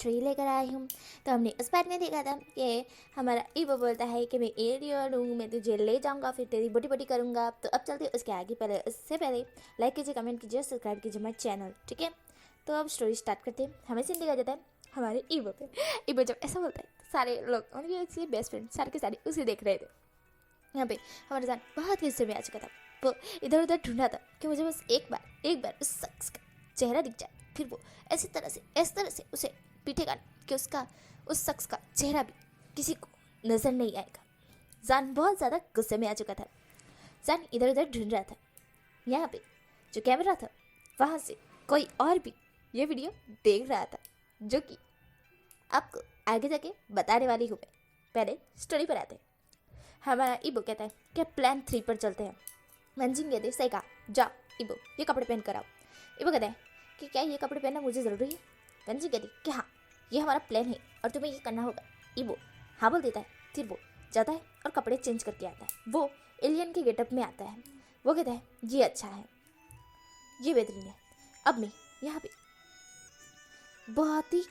3 लेकर आई हूँ। तो हमने उस पार्ट में देखा था कि हमारा ईवो बोलता है कि मैं एलियन हूँ, मैं तुझे ले जाऊँगा, फिर तेरी बोटी बोटी करूँगा। तो अब चलते उसके आगे, पहले उससे पहले लाइक कीजिए, कमेंट कीजिए, सब्सक्राइब कीजिए हमारे चैनल, ठीक है। तो अब स्टोरी स्टार्ट करते हैं। हमें सीन दिखाया जाता है हमारे ईवो पे। ईवो जब ऐसा बोलता है तो सारे लोग, उनके बेस्ट फ्रेंड सारे के सारे उसे देख रहे थे। यहाँ पे हमारा जान बहुत गुस्से में आ चुका था। वो इधर उधर ढूंढा था कि मुझे बस एक बार उस शख्स का चेहरा दिख जाए, फिर वो इस तरह से उसे पीटेगा कि उसका उस शख्स का चेहरा भी किसी को नजर नहीं आएगा। जान बहुत ज़्यादा गुस्से में आ चुका था। जान इधर उधर ढूंढ रहा था। यहाँ पे जो कैमरा था वहाँ से कोई और भी ये वीडियो देख रहा था, जो कि आपको आगे जाके बताने वाली हूँ मैं। पहले स्टोरी पर आते हैं। हमारा ईबो कहता है कि प्लान 3 पर चलते हैं। मंजिंग कहते सही कहा, जाओ ईबो ये कपड़े पहन कर आओ। ईबो कहता है कि क्या ये कपड़े पहनना मुझे ज़रूरी है। मंजिंग कहती कि हाँ ये हमारा प्लान है और तुम्हें ये करना होगा। ईबो हाँ बोल देता है। फिर वो जाता है और कपड़े चेंज करके आता है। वो एलियन के गेटअप में आता है। वो कहता है ये अच्छा है, ये बेहतरीन है, अब मैं यहाँ पे बहुत ही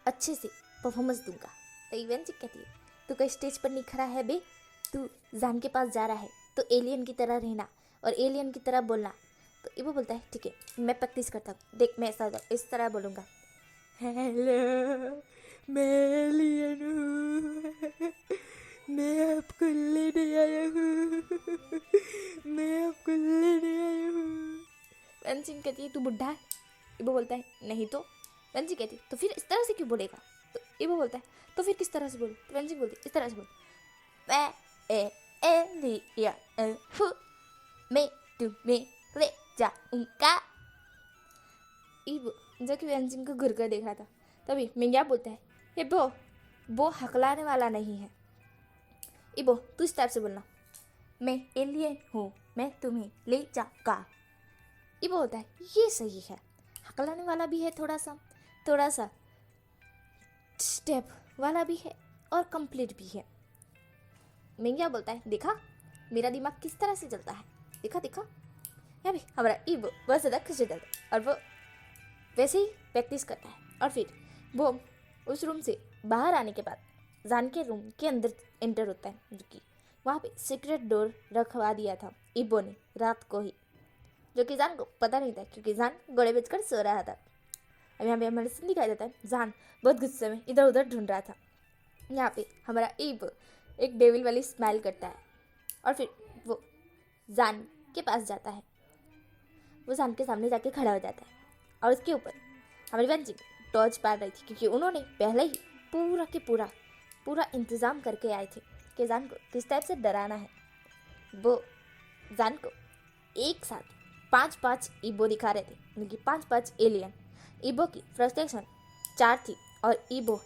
अच्छे से परफॉर्मेंस दूंगा। तो इवेंट कहती है तू कहीं स्टेज पर नहीं खड़ा है बे, तू जान के पास जा रहा है तो एलियन की तरह रहना और एलियन की तरह बोलना। तो इबो बोलता है ठीक है मैं प्रैक्टिस करता हूँ, देख मैं ऐसा इस तरह बोलूँगा, हेलो मैं एलियन हूँ, मैं आपको लेने आया हूँ, मैं आपको लेने आया हूँ। वेंसिंग कहती है तू बुढ़ा है। इबो बोलता है नहीं तो। वेंसिंग कहती है तो फिर इस तरह से क्यों बोलेगा। तो इबो बोलता है तो फिर किस तरह से बोल। तो वेंसिंग बोलती है इस तरह से बोल, मैं एलियन हूँ, मैं तुम्हें ले जाऊंगा। इबो जो कि वेंसिंग को घुर कर देख रहा था, तभी मिंग्या बोलता है इबो वो हकलाने वाला नहीं है। इबो तू इस टाइप से बोलना, मैं एलियन हूँ, मैं तुम्हें ले जाऊंगा। इबो होता है ये सही है, हकलाने वाला भी है, थोड़ा सा स्टेप वाला भी है और कंप्लीट भी है। मिंग्या बोलता है देखा मेरा दिमाग किस तरह से चलता है, देखा देखा। यहाँ भी हमारा ईबो बहुत ज़्यादा खुश हो जाता है और वो वैसे ही प्रैक्टिस करता है। और फिर वो उस रूम से बाहर आने के बाद जान के रूम के अंदर एंटर होता है, जो कि वहाँ पे सीक्रेट डोर रखवा दिया था ईबो ने रात को ही, जो कि जान को पता नहीं था क्योंकि जान गोले बेचकर सो रहा था। अब यहाँ पे हमारे सीन दिखाया जाता है जान बहुत गुस्से में इधर उधर ढूंढ रहा था। यहाँ पे हमारा ईबो एक डेविल वाली स्माइल करता है और फिर वो जान के पास जाता है। वो जान के सामने जाके खड़ा हो जाता है और उसके ऊपर हमारी बंजी टॉर्च पार रही थी, क्योंकि उन्होंने पहले ही पूरा के पूरा इंतज़ाम करके आए थे कि जान को किस टाइप से डराना है। वो जान को एक साथ 5-5 ईबो दिखा रहे थे, उनकी 5-5 एलियन। ईबो की फ्रस्ट्रेशन 4 थी और ईबो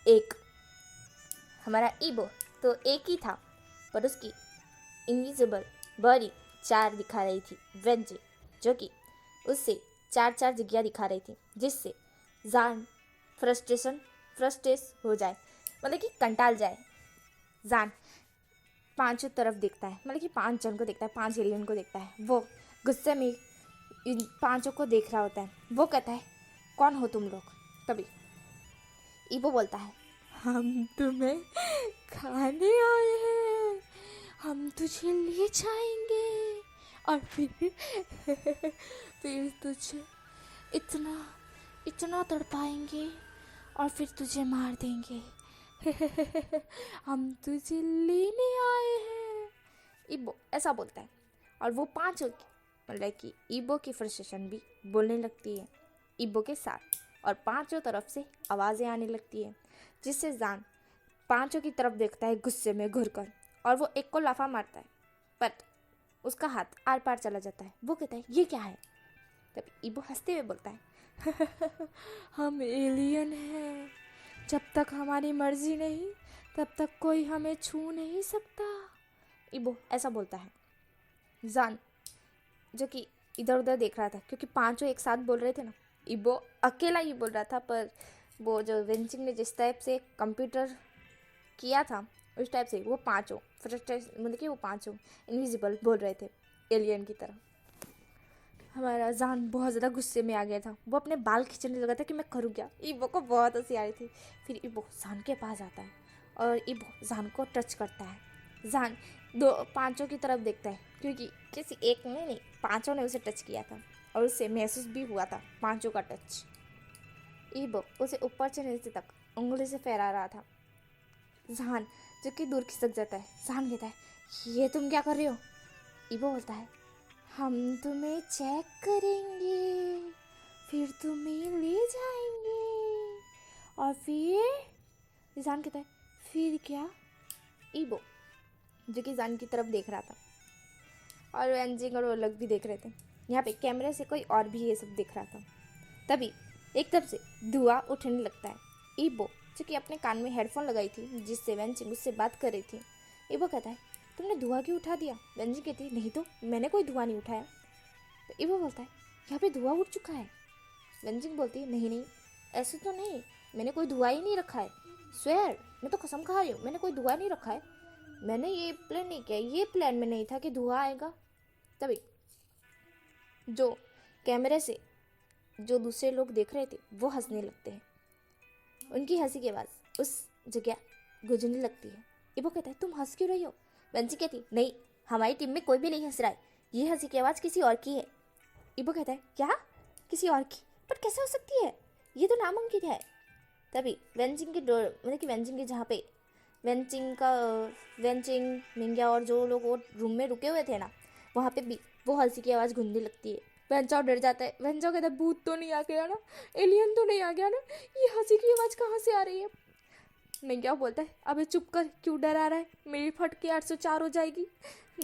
1। हमारा ईबो तो 1 ही था, पर उसकी इनविजिबल बॉडी 4 दिखा रही थी वेंजी, जो कि उससे 4-4 जगह दिखा रही थी, जिससे जान फ्रस्ट्रेस हो जाए, मतलब कि कंटाल जाए। जान 5 तरफ देखता है, मतलब कि 5 जन को देखता है, 5 एलियन को देखता है। वो गुस्से में इन 5 को देख रहा होता है। वो कहता है कौन हो तुम लोग। तभी ईबो बोलता है हम तुम्हें खाने आए हैं, हम तुझे ले जाएंगे और फिर तुझे इतना तड़पाएंगे और फिर तुझे मार देंगे। हम तुझे लेने आए हैं। ईबो ऐसा बोलता है और वो 5 मतलब कि ईबो की फ्रस्ट्रेशन भी बोलने लगती है ईबो के साथ, और 5 तरफ से आवाज़ें आने लगती है, जिससे जान 5 की तरफ देखता है गुस्से में घुरकर, और वो एक को लाफा मारता है, पर उसका हाथ आर पार चला जाता है। वो कहता है ये क्या है। तब ईबो हंसते हुए बोलता है हम एलियन हैं, जब तक हमारी मर्जी नहीं तब तक कोई हमें छू नहीं सकता। ईबो ऐसा बोलता है। जान जो कि इधर उधर देख रहा था, क्योंकि 5 एक साथ बोल रहे थे ना, ईबो अकेला ही बोल रहा था, पर वो जो वेंचिंग ने जिस टाइप से कंप्यूटर किया था उस टाइप से वो 5 फ्रस्ट्रेशन, मतलब कि वो 5 इनविजिबल बोल रहे थे एलियन की तरह। हमारा जान बहुत ज़्यादा गुस्से में आ गया था। वो अपने बाल खींचने लगा था कि मैं करूँ क्या। ईबो को बहुत हंसी आ रही थी। फिर ईबो जान के पास आता है और ईबो जान को टच करता है। जान दो पांचों की तरफ देखता है क्योंकि किसी एक ने नहीं, पांचों ने उसे टच किया था और उससे महसूस भी हुआ था पांचों का टच। ईबो उसे ऊपर से नीचे तक उंगली से फहरा रहा था। जान जो कि दूर खिसक जाता है। जान कहता है ये तुम क्या कर रहे हो। ईबो बोलता है हम तुम्हें चेक करेंगे, फिर तुम्हें ले जाएंगे और फिर जान कहता है फिर क्या। ईबो जो कि जान की तरफ देख रहा था और वेंजिंग और वो लोग भी देख रहे थे। यहाँ पे कैमरे से कोई और भी ये सब देख रहा था। तभी एकदम से धुआं उठने लगता है। ईबो जो कि अपने कान में हेडफोन लगाई थी जिससे वेंजिंग उससे बात कर रही थी। ईबो कहता है तुमने धुआं क्यों उठा दिया। वेंजिंग कहती है नहीं तो मैंने कोई धुआं नहीं उठाया। तो ईबो बोलता है यहाँ पे धुआं उठ चुका है। वेंजिंग बोलती है नहीं नहीं ऐसे तो नहीं, मैंने कोई धुआं ही नहीं रखा है। स्वेयर मैं तो कसम खा रही हूँ मैंने कोई धुआं नहीं रखा है। मैंने ये प्लान नहीं किया, ये प्लान में नहीं था कि धुआं आएगा। तभी जो कैमरे से जो दूसरे लोग देख रहे थे वो हंसने लगते हैं। उनकी हंसी की आवाज़ उस जगह गूंजने लगती है। ईबो कहता है तुम हंस क्यों रही हो। वेंजी कहती नहीं हमारी टीम में कोई भी नहीं हंस रहा है, ये हंसी की आवाज़ किसी और की है। ईबो कहता है क्या किसी और की, पर कैसे हो सकती है, ये तो नामुमकिन है। तभी वेंजिंग की डोर मतलब कि वेंजिंग के जहाँ पे वेंचिंग मिंग्या और जो लोग वो रूम में रुके हुए थे ना वहाँ पे भी वो हंसी की आवाज़ गूंजने लगती है। वेंचाओ डर जाता है। वेंचाओ कहता है भूत तो नहीं आ गया ना, एलियन तो नहीं आ गया ना, ये हंसी की आवाज़ कहाँ से आ रही है। मिंग्या बोलता है अबे चुप कर, क्यों डरा रहा है, मेरी फटके 804 हो जाएगी,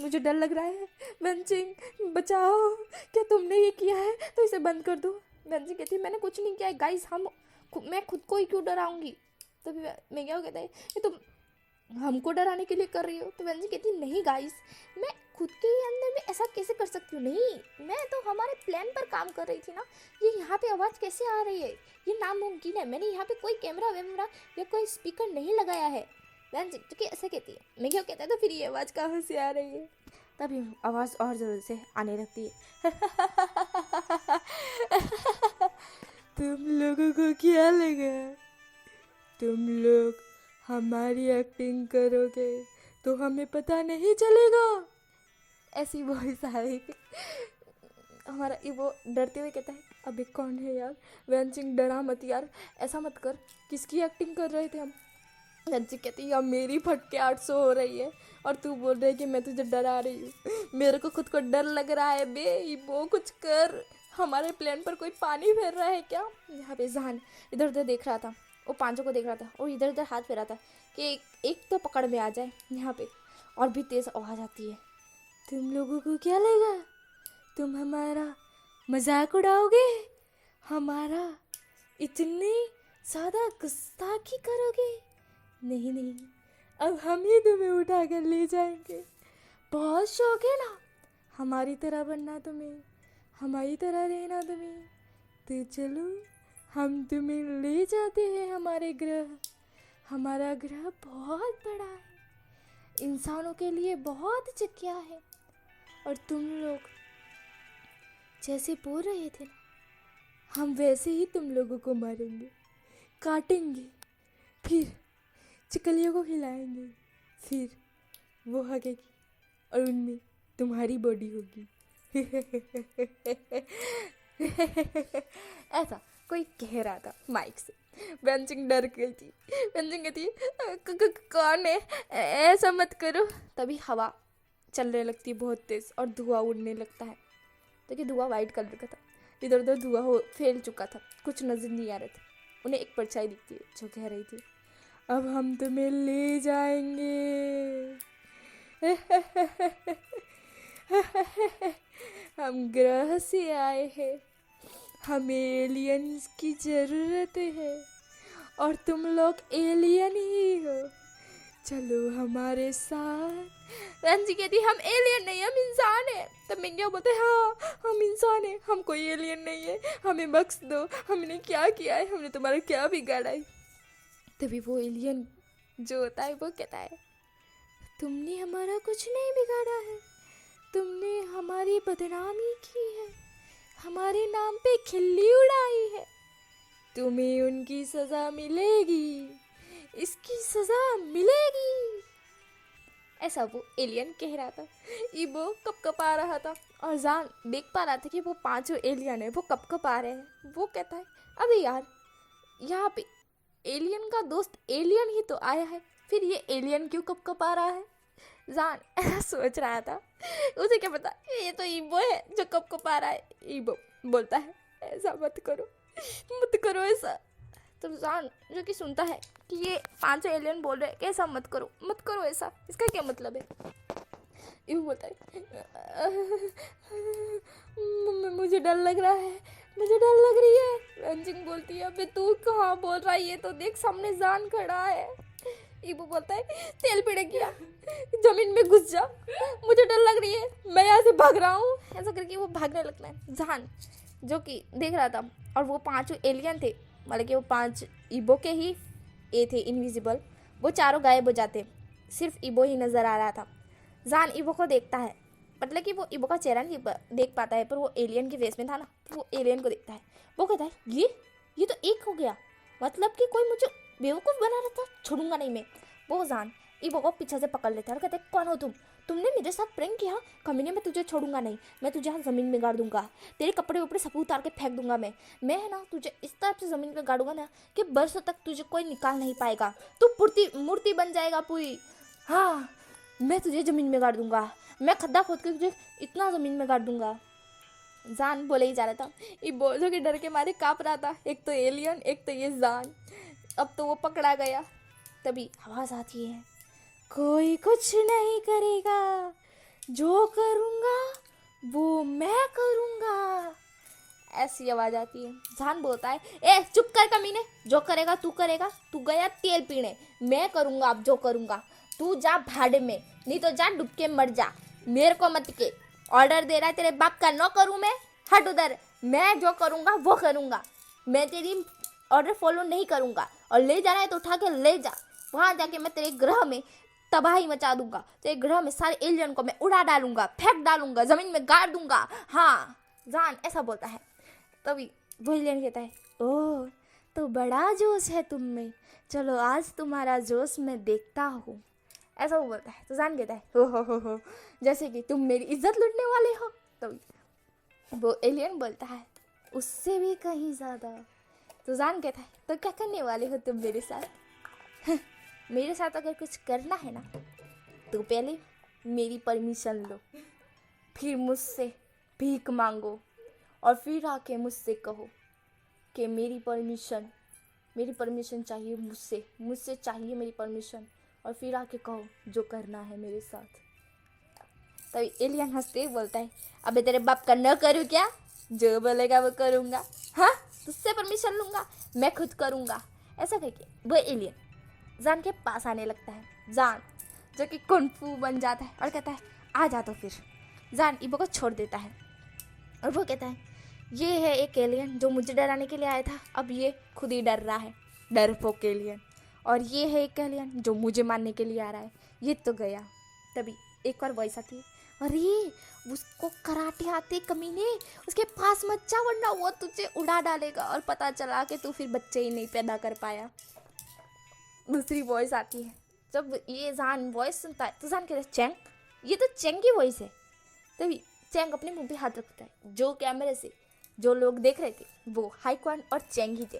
मुझे डर लग रहा है। वेंचिंग बचाओ, क्या तुमने ये किया है तो इसे बंद कर दो। वेंचिंग कहती है मैंने कुछ नहीं किया है गाइस, मैं खुद को ही क्यों डराऊंगी। तभी मिंग्या कहता है ये तुम हमको डराने के लिए कर रही हो। तो वेंजी कहती नहीं गाइस, मैं खुद के ही अंदर में ऐसा कैसे कर सकती हूँ, नहीं मैं तो हमारे प्लान पर काम कर रही थी ना, ये यहाँ पे आवाज़ कैसे आ रही है, ये नामुमकिन है, मैंने यहाँ पे कोई कैमरा वैमरा या कोई स्पीकर नहीं लगाया है। वेंजी तो कि ऐसा कहती है। मैं क्या कहता है तो फिर ये आवाज़ कहाँ से आ रही है। तभी आवाज़ और ज़ोर से आने लगती है। तुम लोगों को क्या लगा तुम लोग हमारी एक्टिंग करोगे तो हमें पता नहीं चलेगा। ऐसी वॉइस आ रही थी। हमारा ईबो डरते हुए कहता है अबे कौन है यार। वेंचिंग डरा मत यार, ऐसा मत कर, किसकी एक्टिंग कर रहे थे हम। वेंचिंग कहती है यार मेरी फटके 800 हो रही है और तू बोल रही है कि मैं तुझे डरा रही हूँ, मेरे को खुद को डर लग रहा है बे। ईबो कुछ कर, हमारे प्लेन पर कोई पानी फेर रहा है क्या। यहाँ पे जहान इधर उधर देख रहा था, वो पांचों को देख रहा था और इधर उधर हाथ फेरा था कि एक तो पकड़ में आ जाए। यहाँ पे और भी तेज आवाज़ आती है। तुम लोगों को क्या लगा तुम हमारा मजाक उड़ाओगे, हमारा इतनी ज़्यादा गुस्ताखी करोगे। नहीं नहीं, अब हम ही तुम्हें उठा कर ले जाएंगे। बहुत शौक है ना हमारी तरह बनना तुम्हें, हमारी तरह रहना तुम्हें, तो चलो हम तुम्हें ले जाते हैं हमारे ग्रह। हमारा ग्रह बहुत बड़ा है, इंसानों के लिए बहुत जगह है, और तुम लोग जैसे बोल रहे थे ना हम वैसे ही तुम लोगों को मारेंगे, काटेंगे, फिर चिकलियों को खिलाएंगे, फिर वो हगेगी और उनमें तुम्हारी बॉडी होगी। ऐसा कोई कह रहा था माइक से। वेंचिंग डर गई थी। वेंचिंग कहती कौन है, ऐसा मत करो। तभी हवा चलने लगती है बहुत तेज और धुआं उड़ने लगता है। तो कि धुआं वाइट कलर का था, इधर उधर धुआं फैल चुका था, कुछ नजर नहीं आ रहे थे। उन्हें एक परछाई दिखती है जो कह रही थी अब हम तुम्हें ले जाएंगे। हम ग्रह से आए हैं, हमें एलियंस की ज़रूरत है और तुम लोग एलियन ही हो, चलो हमारे साथ। वेंजी कहती हम एलियन नहीं, हम इंसान हैं। तब मिंग्या बोलते हाँ हम इंसान हैं, हम कोई एलियन नहीं है, हमें बख्श दो, हमने क्या किया है, हमने तुम्हारा क्या बिगाड़ा है। तभी वो एलियन जो होता है वो कहता है तुमने हमारा कुछ नहीं बिगाड़ा है, तुमने हमारी बदनामी की है, हमारे नाम पे खिल्ली उड़ाई है, तुम्हें उनकी सजा मिलेगी, इसकी सजा मिलेगी। ऐसा वो एलियन कह रहा था। ईबो कपकपा रहा था और जान देख पा रहा था कि वो पांचों एलियन है वो कपकपा रहे हैं। वो कहता है अबे यार, यहाँ पे एलियन का दोस्त एलियन ही तो आया है, फिर ये एलियन क्यों कपकपा रहा है। जान ऐसा सोच रहा था, उसे क्या पता ये तो ईबो है जो कपकपा रहा है। ईबो बोलता है ऐसा मत करो ऐसा। तो जान जो कि सुनता है कि ये पांचों एलियन बोल रहे हैं कि ऐसा मत करो ऐसा, इसका क्या मतलब है। ईबो बोलता है मुझे डर लग रहा है, मुझे डर लग रही है। रंजिंग बोलती है अबे तू कहाँ बोल रहा है, ये तो देख सामने जान खड़ा है। ईबो बोलता है तेल पीने किया, जमीन में घुस जा, मुझे डर लग रही है, मैं यहाँ से भाग रहा हूँ। ऐसा करके वो भागने लगता है। जान जो कि देख रहा था और वो पांचों एलियन थे, मतलब कि वो पांच ईबो के ही ए थे इनविजिबल, वो चारों गायब हो जाते, सिर्फ ईबो ही नज़र आ रहा था। जान ईबो को देखता है, मतलब कि वो ईबो का चेहरा नहीं देख पाता है, पर वो एलियन के वेश में था ना, तो वो एलियन को देखता है। वो कहता है ये तो एक हो गया, मतलब कि कोई मुझे बेवकूफ़ बना रहा था, छोड़ूंगा नहीं मैं। वो जान ईबो को पीछे से पकड़ लेता है और कहते हैं कौन हो तुमने मेरे साथ प्रैंक किया, कमीने मैं तुझे छोड़ूंगा नहीं, मैं तुझे यहाँ ज़मीन में गाड़ दूंगा, तेरे कपड़े उपड़े सब उतार के फेंक दूंगा मैं है ना, तुझे इस तरह से ज़मीन पे गाड़ूंगा ना कि बरसों तक तुझे कोई निकाल नहीं पाएगा, तू मूर्ति बन जाएगा पूरी। हाँ मैं तुझे ज़मीन में गाड़ दूंगा, मैं खड्डा खोद के तुझे इतना ज़मीन में गाड़ दूंगा। जान बोले ही जा रहा था, ईबो जो कि डर के मारे काँप रहा था, एक तो एलियन एक तो ये जान। अब तो वो पकड़ा गया। तभी आवाज़ आती है कोई कुछ नहीं करेगा, जो करूँगा वो मैं करूँगा, ऐसी आवाज़ आती है। जान बोलता है ए चुप कर कमीने, जो करेगा तू गया तेल पीने, मैं करूँगा अब जो करूँगा, तू जा भाड़े में, नहीं तो जा डूब के मर जा, मेरे को मत के। ऑर्डर दे रहा है तेरे बाप का, न करूँ मैं, हट उधर, मैं जो करूँगा वो करूँगा, मैं तेरी ऑर्डर फॉलो नहीं करूँगा, और ले जाना है तो उठा के ले जा, वहाँ जाके मैं तेरे ग्रह में तबाही मचा दूंगा, तेरे ग्रह में सारे एलियन को मैं उड़ा डालूंगा, फेंक डालूंगा, ज़मीन में गाड़ दूंगा। हाँ जान ऐसा बोलता है। तभी वो एलियन कहता है ओह तो बड़ा जोश है तुम में, चलो आज तुम्हारा जोश मैं देखता हूँ, ऐसा वो बोलता है। तो जान कहता है हो जैसे कि तुम मेरी इज्जत लूटने वाले हो। तभी वो एलियन बोलता है उससे भी कहीं ज़्यादा। तो जान कहता है तो क्या करने वाले हो तुम मेरे साथ। मेरे साथ अगर कुछ करना है ना तो पहले मेरी परमिशन लो, फिर मुझसे भीख मांगो, और फिर आके मुझसे कहो कि मेरी परमिशन चाहिए, मुझसे चाहिए मेरी परमिशन, और फिर आके कहो जो करना है मेरे साथ। तभी एलियन हंसते ही बोलता है अबे तेरे बाप का न करूँ क्या, जो बोलेगा वो करूँगा, हाँ तुझसे परमिशन लूँगा, मैं खुद करूँगा। ऐसा करके वो एलियन जान के पास आने लगता है। जान जो कि कुंफू बन जाता है और कहता है आ जा। तो फिर जान ईबो को छोड़ देता है और वो कहता है ये है एक एलियन जो मुझे डराने के लिए आया था, अब ये खुद ही डर रहा है, डरपोक एलियन। और ये है एक एलियन जो मुझे मारने के लिए आ रहा है, ये तो गया। तभी एक और वॉइस आती है अरे उसको कराटे आते कमीने, उसके पास मत जा वरना वो तुझे उड़ा डालेगा, और पता चला कि तू फिर बच्चे ही नहीं पैदा कर पाया। दूसरी वॉइस आती है। जब ये जान वॉइस सुनता है तो जान कहता है चैंग, ये तो चैंग की वॉइस है। तभी चैंग अपने मुंह पे हाथ रखता है। जो कैमरे से जो लोग देख रहे थे वो हाईक्वान और चैंग ही थे।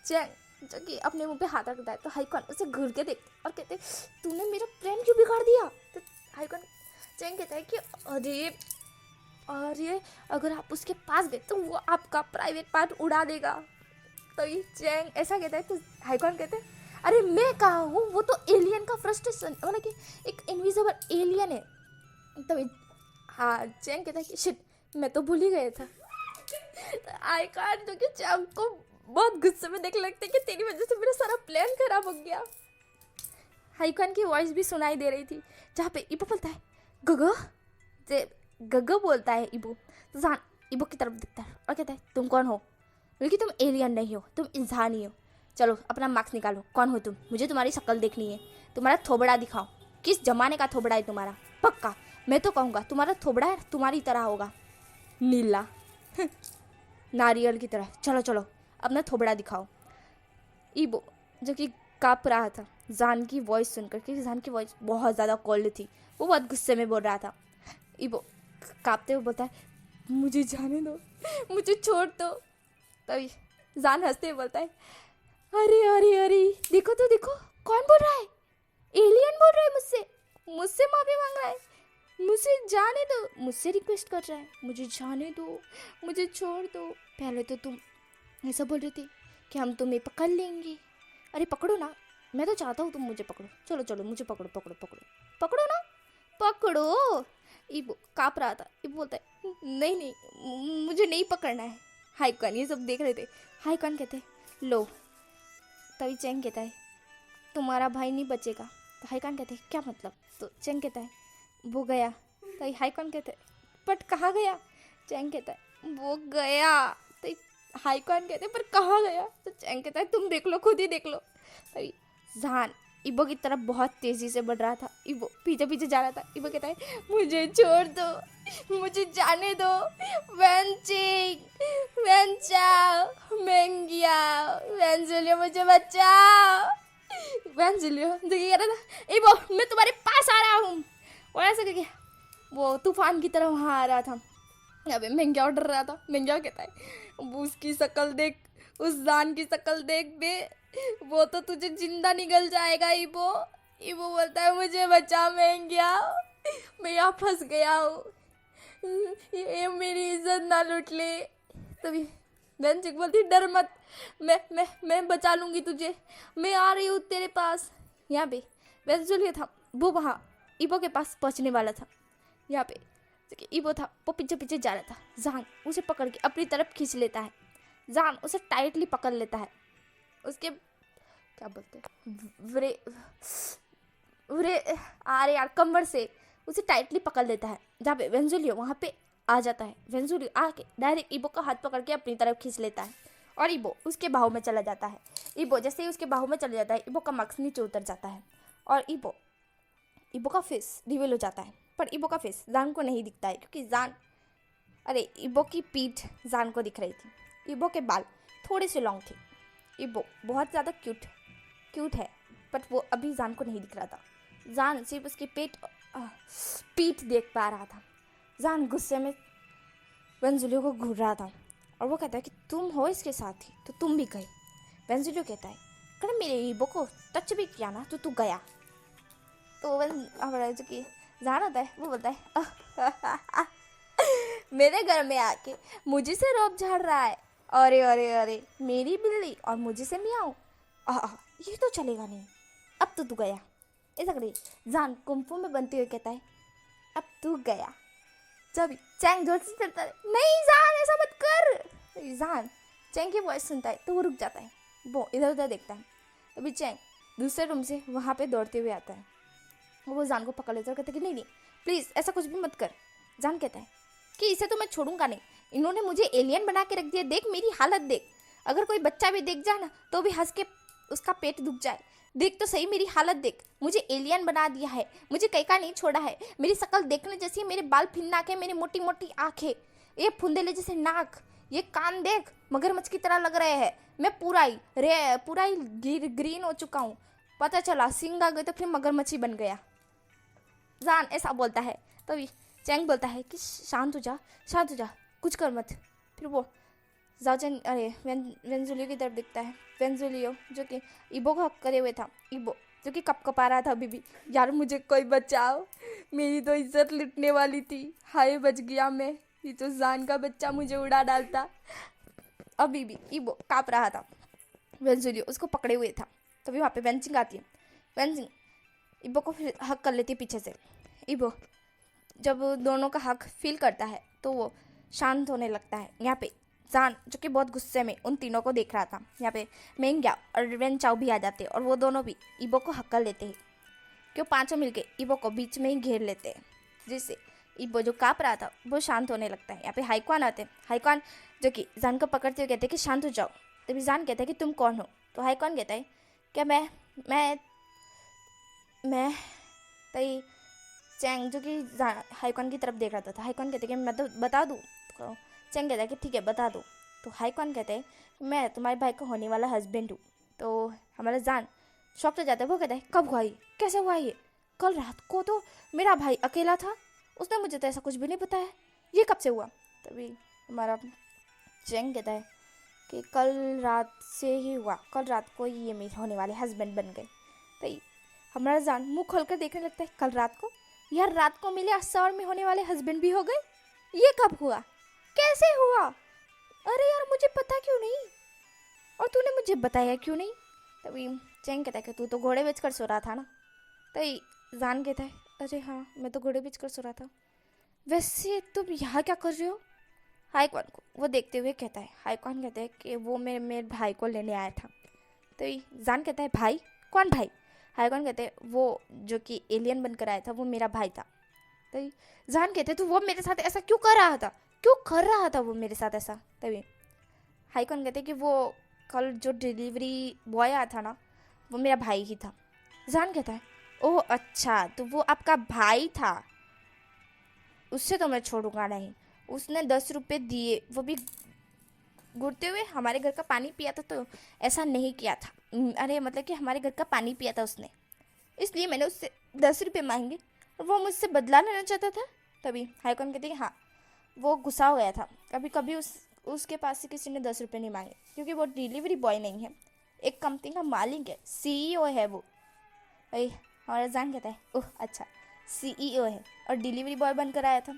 चैंग जो कि अपने मुंह पे हाथ रखता है तो हाईक्वान उसे घूर के देखते और कहते तूने मेरा प्लान क्यों बिगाड़ दिया। तो हाईक्वान चैंग कहता है कि अरे अगर आप उसके पास गए तो वो आपका प्राइवेट पार्ट उड़ा देगा। तो ये चैंग ऐसा कहता है तो हाईक्वान कहते हैं अरे मैं कहाँ हूँ, वो तो एलियन का फ्रस्ट्रेशन, मतलब कि एक इनविजिबल एलियन है। तभी हाँ चैंग कहता है कि शिट मैं तो भूल ही गया था। तो हाईक्वान जो कि चैंग को बहुत गुस्से में देखने लगते कि तेरी वजह से मेरा सारा प्लान खराब हो गया। हाईक्वान की वॉइस भी सुनाई दे रही थी जहाँ पे ईबो बोलता है गगो, गगो बोलता है ईबो। तो जान ईबो की तरफ देखता है और कहता है तुम कौन हो, क्योंकि तुम एलियन नहीं हो, तुम इंसान ही हो। चलो अपना मार्क्स निकालो, कौन हो तुम, मुझे तुम्हारी शक्ल देखनी है, तुम्हारा थोबड़ा दिखाओ, किस जमाने का थोबड़ा है तुम्हारा। पक्का मैं तो कहूँगा तुम्हारा थोबड़ा है तुम्हारी तरह होगा, नीला। नारियल की तरह, चलो चलो अपना थोबड़ा दिखाओ। ईबो जो कि काँप रहा था जान की वॉइस सुनकर, क्योंकि जान की वॉइस बहुत ज़्यादा कोल्ड थी, वो बहुत गुस्से में बोल रहा था। ईबो काँपते हुए बोलता है, मुझे जाने दो, मुझे छोड़ दो। तभी जान हंसते हुए बोलता है, अरे अरे अरे देखो तो देखो, कौन बोल रहा है, एलियन बोल रहा है मुझसे, मुझसे माफी मांग रहा है, मुझे जाने दो, मुझसे रिक्वेस्ट कर रहा है, मुझे जाने दो, मुझे छोड़ दो। पहले तो तुम ऐसा बोल रहे थे कि हम तुम्हें पकड़ लेंगे। अरे पकड़ो ना, मैं तो चाहता हूँ तुम मुझे पकड़ो, चलो चलो मुझे पकड़ो पकड़ो पकड़ो, पकड़ो ना, पकड़ो। ईबो काँप रहा था। ईबो बोलता है, नहीं नहीं मुझे नहीं पकड़ना है। हाइकॉन ये सब देख रहे थे। हाइकॉन कहते हैं, लो। तभी चैंग कहता है, तुम्हारा भाई नहीं बचेगा। तो हाइकॉन कहते हैं, क्या मतलब। तो चैंग कहता है, वो गया। तो हाइकॉन कहते हैं, बट कहाँ गया। चैंग कहता है, वो गया। तो हाइकॉन कहते हैं, पर कहाँ गया। तो चैंग कहता है, तुम देख लो, खुद ही देख लो। तभी जान इबो की तरफ बहुत तेजी से बढ़ रहा था। इबो पीछे पीछे जा रहा था। इबो कहता है, मुझे छोड़ दो, मुझे जाने दो, वेंचिंग वेंचाओ मेंगिया वेंजुलियो, मुझे बचाओ। वेंजुलियो देखिए कह रहा था, इबो मैं तुम्हारे पास आ रहा हूँ। और ऐसे करके वो तूफान की तरह वहाँ आ रहा था। यहाँ पे महंगा डर रहा था। महंगा कहता है, वो उसकी शक्ल देख, उस जान की शक्ल देख बे, वो तो तुझे जिंदा निगल जाएगा। इबो इबो बोलता है, मुझे बचा महंगा, मैं यहाँ फंस गया हूँ, ये मेरी इज्जत ना लूट ले। तभी बेंचिक बोलती, डर मत, मैं बचा लूँगी तुझे, मैं आ रही हूँ तेरे पास। यहाँ पे वेंजुलियो था, वो वहाँ इबो के पास पहुँचने वाला था। यहाँ पे इबो था, वो पीछे पीछे जा रहा था। जान उसे पकड़ के अपनी तरफ खींच लेता है। जान उसे टाइटली पकड़ लेता है, उसके क्या बोलते हैं, व्रे व्रे अरे यार कमर से उसे टाइटली पकड़ लेता है। जहाँ पे वेंजुलियो वहाँ पे आ जाता है। वेंजुलियो आके डायरेक्ट इबो का हाथ पकड़ के अपनी तरफ खींच लेता है और इबो उसके बाहू में चला जाता है। इबो जैसे ही उसके बाहू में चला जाता है, इबो का मक्स नीचे उतर जाता है और इबो का फेस रिवील हो जाता है। पर इबो का फेस जान को नहीं दिखता है, क्योंकि जान, अरे इबो की पीठ जान को दिख रही थी। इबो के बाल थोड़े से लॉन्ग थे। इबो बहुत ज़्यादा क्यूट है, बट वो अभी जान को नहीं दिख रहा था। जान सिर्फ उसकी पीठ देख पा रहा था। जान गुस्से में वेंजुलियो को घूर रहा था और वो कहता है कि तुम हो इसके साथ ही तो तुम भी गए। वेंजुलियो कहता है, अगर मेरे इबो को टच भी किया ना तो तू गया। तो हमारा जो कि जान होता है वो बोलता है, मेरे घर में आके मुझे से रोब झाड़ रहा है, अरे अरे अरे मेरी बिल्ली और मुझे से मियाऊं, ये तो चलेगा नहीं, अब तो तू गया। ऐसा करिए। जान कुंफू में बनते हुए कहता है, अब तू गया। जब चैंग जोर से चलता है, नहीं जान ऐसा मत कर। जान चैंग की वॉइस सुनता है तो वो रुक जाता है, वो इधर उधर देखता है। तभी चैंग दूसरे रूम से वहाँ पे दौड़ते हुए आता है। वो जान को पकड़ लेता है और कहता है कि नहीं नहीं प्लीज़ ऐसा कुछ भी मत कर। जान कहता है कि इसे तो मैं छोड़ूंगा नहीं, इन्होंने मुझे एलियन बना के रख दिया, देख मेरी हालत देख, अगर कोई बच्चा भी देख जाए ना तो भी हंस के उसका पेट दुख जाए, देख तो सही मेरी हालत देख, मुझे एलियन बना दिया है, मुझे कहीं का नहीं छोड़ा है, मेरी शक्ल देखने जैसी, मेरे बाल फिन्ना के, मेरी मोटी मोटी आंखें, ये फुंदेले जैसे नाक, ये कान देख मगरमच्छ की तरह लग रहे हैं, मैं पूरा ही ग्रीन हो चुका हूँ, पता चला सिंग आ गए तो फिर मगरमच्छ ही बन गया। जान ऐसा बोलता है। तभी चैंग बोलता है कि शांत हो जा, कुछ कर मत। फिर वो जाओचन वेंजुलियो की तरफ दिखता है। वेंजुलियो जो कि इबो को हक करे हुए था, इबो जो कि कपकपा रहा था अभी भी, यार मुझे कोई बचाओ, मेरी तो इज्जत लुटने वाली थी, हाय बच गया मैं, ये तो जान का बच्चा मुझे उड़ा डालता। अभी भी इबो काँप रहा था। वेंजुलियो उसको पकड़े हुए था। तभी वहाँ पे वेंचिंग आती है। वेंचिंग इबो को फिर हक कर लेती है पीछे से। इबो जब दोनों का हक फील करता है तो वो शांत होने लगता है। यहाँ पे जान जो कि बहुत गुस्से में उन तीनों को देख रहा था, यहाँ पे मेंग्या और वेंचाओ भी आ जाते हैं और वो दोनों भी इबो को हक कर लेते हैं, क्यों पांचों मिलके इबो को बीच में ही घेर लेते हैं, जिससे इबो जो काँप रहा था वो शांत होने लगता है। यहाँ पे हाइक्वान आते हैं। हाइक्वान जो कि जान को पकड़ते हुए कहते हैं कि शांत हो जाओ। तभी जान कहता है कि तुम कौन हो। तो हाइक्वान कहता है क्या मैं तई चैंग जो कि हाइक्वान की तरफ देख रहा था। हाइक्वान कहते हैं कि मैं तो बता दूँ। तो चैंग कहता है कि ठीक है बता दो। तो हाई कौन कहते हैं मैं तुम्हारे भाई का होने वाला हस्बैंड हूँ। तो हमारा जान शॉक तो जाता है। वो कहता है कब हुआ ये, कैसे हुआ ये? कल रात को तो मेरा भाई अकेला था, उसने मुझे तो ऐसा कुछ भी नहीं बताया, ये कब से हुआ? तभी हमारा चैंग कहता है कि कल रात से ही हुआ, कल रात को ये मेरे होने वाले हस्बैंड बन गए। तो हमारा जान मुंह खोलकर देखने लगता है कल रात को, यार रात को मिले असर में होने वाले हस्बैंड भी हो गए, ये कब हुआ, कैसे हुआ? अरे यार मुझे पता क्यों नहीं, और तूने मुझे बताया क्यों नहीं? तभी चैंग कहता है कि तू तो घोड़े बेचकर सो रहा था ना। तो जान कहता है अरे हाँ मैं तो घोड़े बेचकर सो रहा था। वैसे तुम यहाँ क्या कर रहे हो? हाई कौन को वो देखते हुए कहता है, हाई कौन कहता है कि वो मेरे भाई को लेने आया था। तो जान कहता है भाई, कौन भाई? हाई कौन कहते हैं वो जो कि एलियन बनकर आया था वो मेरा भाई था। तो जान कहते तो वो मेरे साथ ऐसा क्यों कर रहा था, क्यों कर रहा था वो मेरे साथ ऐसा? तभी हाई कौन कहते कि वो कल जो डिलीवरी बॉय आया था ना वो मेरा भाई ही था। जान कहता है ओह अच्छा तो वो आपका भाई था, उससे तो मैं छोड़ूंगा नहीं, उसने 10 रुपये दिए वो भी घुरते हुए हमारे घर का पानी पिया था, तो ऐसा नहीं किया था, अरे मतलब कि हमारे घर का पानी पिया था उसने, इसलिए मैंने उससे 10 रुपये मांगे और वो मुझसे बदला लेना चाहता था। तभी हाईकॉन कहती है हाँ वो गुस्सा हो गया था, कभी कभी उसके पास से किसी ने 10 रुपये नहीं मांगे क्योंकि वो डिलीवरी बॉय नहीं है, एक कंपनी का मालिक है, CEO है वो। भाई हमारा जान कहता है ओह अच्छा CEO है और डिलीवरी बॉय बनकर आया था।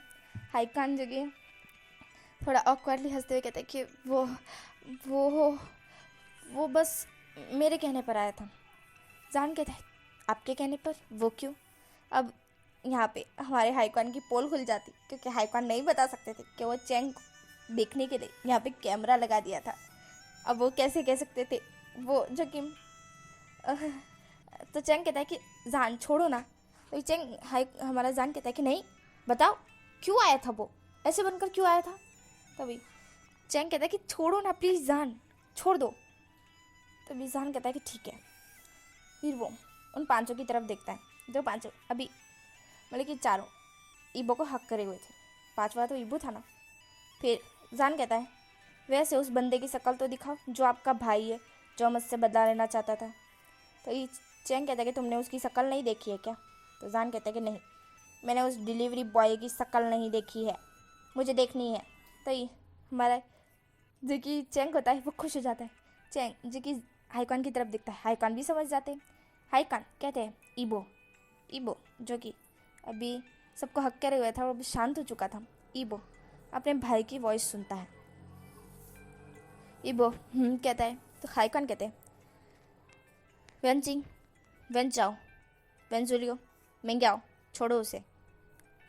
हाईकॉन जगह थोड़ा ऑकवर्डली हंसते हुए कहता है कि वो बस मेरे कहने पर आया था। जान कहता है आपके कहने पर, वो क्यों? अब यहाँ पे हमारे हाईकॉन की पोल खुल जाती क्योंकि हाईकॉन नहीं बता सकते थे कि वो चैंग को देखने के लिए यहाँ पे कैमरा लगा दिया था। अब वो कैसे कह सकते थे वो जो कि तो चैंग कहता है कि जान छोड़ो ना। तो चैंग हमारा जान कहता है कि नहीं बताओ क्यों आया था, वो ऐसे बनकर क्यों आया था? तभी चैंग कहता है कि छोड़ो ना प्लीज़ जान, छोड़ दो। तभी जान कहता है कि ठीक है। फिर वो उन 5 की तरफ देखता है, जो 5 अभी मतलब कि 4 ईबो को हक करे हुए थे, 5वां तो ईबो था ना। फिर जान कहता है वैसे उस बंदे की शक्ल तो दिखाओ जो आपका भाई है, जो मुझसे बदला लेना चाहता था। तो ये चैंग कहता है कि तुमने उसकी शक्ल नहीं देखी है क्या? तो जान कहता है कि नहीं मैंने उस डिलीवरी बॉय की शक्ल नहीं देखी है, मुझे देखनी है। तो ये हमारा जो कि चैंग होता है वो खुश हो जाता है। चैंग जो कि हाईकॉन की तरफ दिखता है, हाईकॉन भी समझ जाते हैं। हाईकॉन कहते हैं ईबो जो कि अभी सबको हक करे हुए था और अभी शांत हो चुका था। ईबो अपने भाई की वॉइस सुनता है। ईबो कहता है। तो हाईकॉन कहते हैं वेंचिंग वेन जाओ वेन जूलियो मेंग्याओ छोड़ो उसे।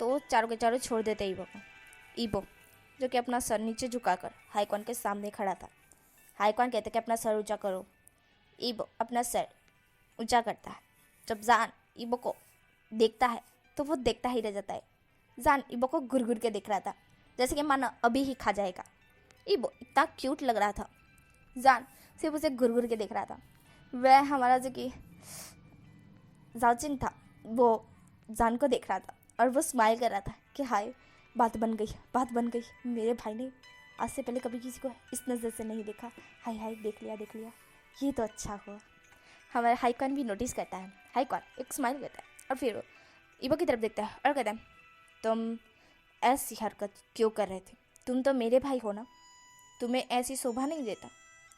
तो चारों के चारों छोड़ देते ईबो को। ईबो जो कि अपना सर नीचे झुकाकर हाईकॉन के सामने खड़ा था। हाईकॉन कहते कि अपना सर ऊंचा करो। ईबो अपना सर ऊंचा करता है। जब जान ईबो को देखता है तो वो देखता ही रह जाता है। जान ईबो को घुर घुर के देख रहा था जैसे कि मानो अभी ही खा जाएगा। ईबो इतना क्यूट लग रहा था, जान सिर्फ उसे घुर घुर के देख रहा था। वह हमारा जो कि जाचिन था वो जान को देख रहा था और वो स्माइल कर रहा था कि हाय बात बन गई, मेरे भाई ने आज से पहले कभी किसी को इस नज़र से नहीं देखा, हाय हाय देख लिया, ये तो अच्छा हुआ। हमारा हाईकॉन भी नोटिस करता है। हाईकॉन एक स्माइल करता है और फिर ईबो की तरफ देखता है और कहता है तुम ऐसी हरकत क्यों कर रहे थे? तुम तो मेरे भाई हो ना, तुम्हें ऐसी शोभा नहीं देता।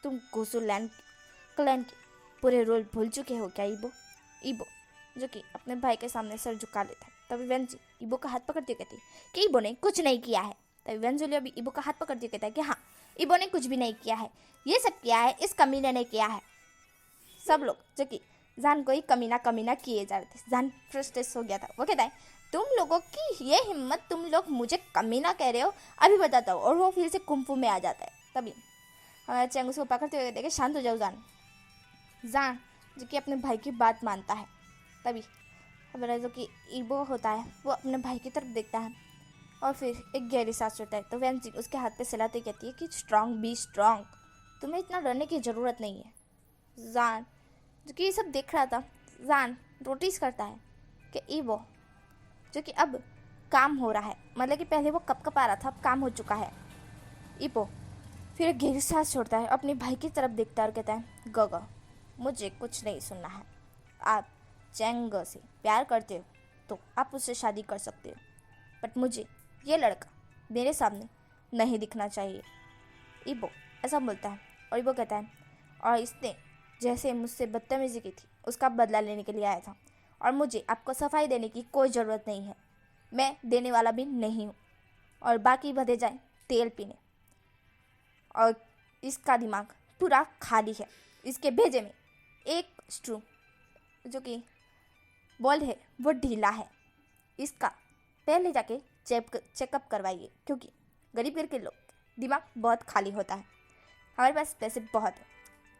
तुम गोसुलैंड क्लैन के पूरे रोल भूल चुके हो क्या ईबो? ईबो जो कि अपने भाई के सामने सर झुका लेता है। तभी वेंजी ईबो का हाथ पकड़ती कहती है कि ईबो ने कुछ नहीं किया है। तभी वेंजुलिया भी ईबो का हाथ पकड़ती कहता है कि हाँ ईबो ने कुछ भी नहीं किया है, ये सब किया है इस कमीने ने किया है। सब लोग जो कि जान को ही कमीना किए जा रहे थे। जान फ्रस्ट्रेट हो गया था। वो कहता है तुम लोगों की ये हिम्मत, तुम लोग मुझे कमीना कह रहे हो, अभी बताता हूँ। और वो फिर से कुंफू में आ जाता है। तभी हमारा चैंग उसको पकड़ते हुए कहते हैं कि शांत हो जाओ जान जो कि अपने भाई की बात मानता है। तभी हमारा जो कि ईबो होता है वो अपने भाई की तरफ देखता है और फिर एक गहरी सांस लेता है। तो वेंजी उसके हाथ पे सिलाते कहती है कि स्ट्रांग बी स्ट्रांग, तुम्हें इतना डरने की ज़रूरत नहीं है। जान जो कि ये सब देख रहा था, जान नोटिस करता है कि ईबो जो कि अब काम हो रहा है, मतलब कि पहले वो कप आ रहा था, अब काम हो चुका है। इपो फिर एक गहरी सांस छोड़ता है, अपने भाई की तरफ देखता है और कहता है, गगा मुझे कुछ नहीं सुनना है। आप चैंग से प्यार करते हो तो आप उससे शादी कर सकते हो, बट मुझे ये लड़का मेरे सामने नहीं दिखना चाहिए। इबो ऐसा बोलता है और इबो कहता है, और इसने जैसे मुझसे बदतमीजी की थी उसका बदला लेने के लिए आया था, और मुझे आपको सफाई देने की कोई ज़रूरत नहीं है, मैं देने वाला भी नहीं हूँ। और बाकी बधे जाए तेल पीने, और इसका दिमाग पूरा खाली है। इसके भेजे में एक स्क्रू जो कि बॉल है वो ढीला है। इसका पहले जाके चेकअप करवाइए, क्योंकि गरीब घर के लोग दिमाग बहुत खाली होता है। हमारे पास पैसे बहुत है,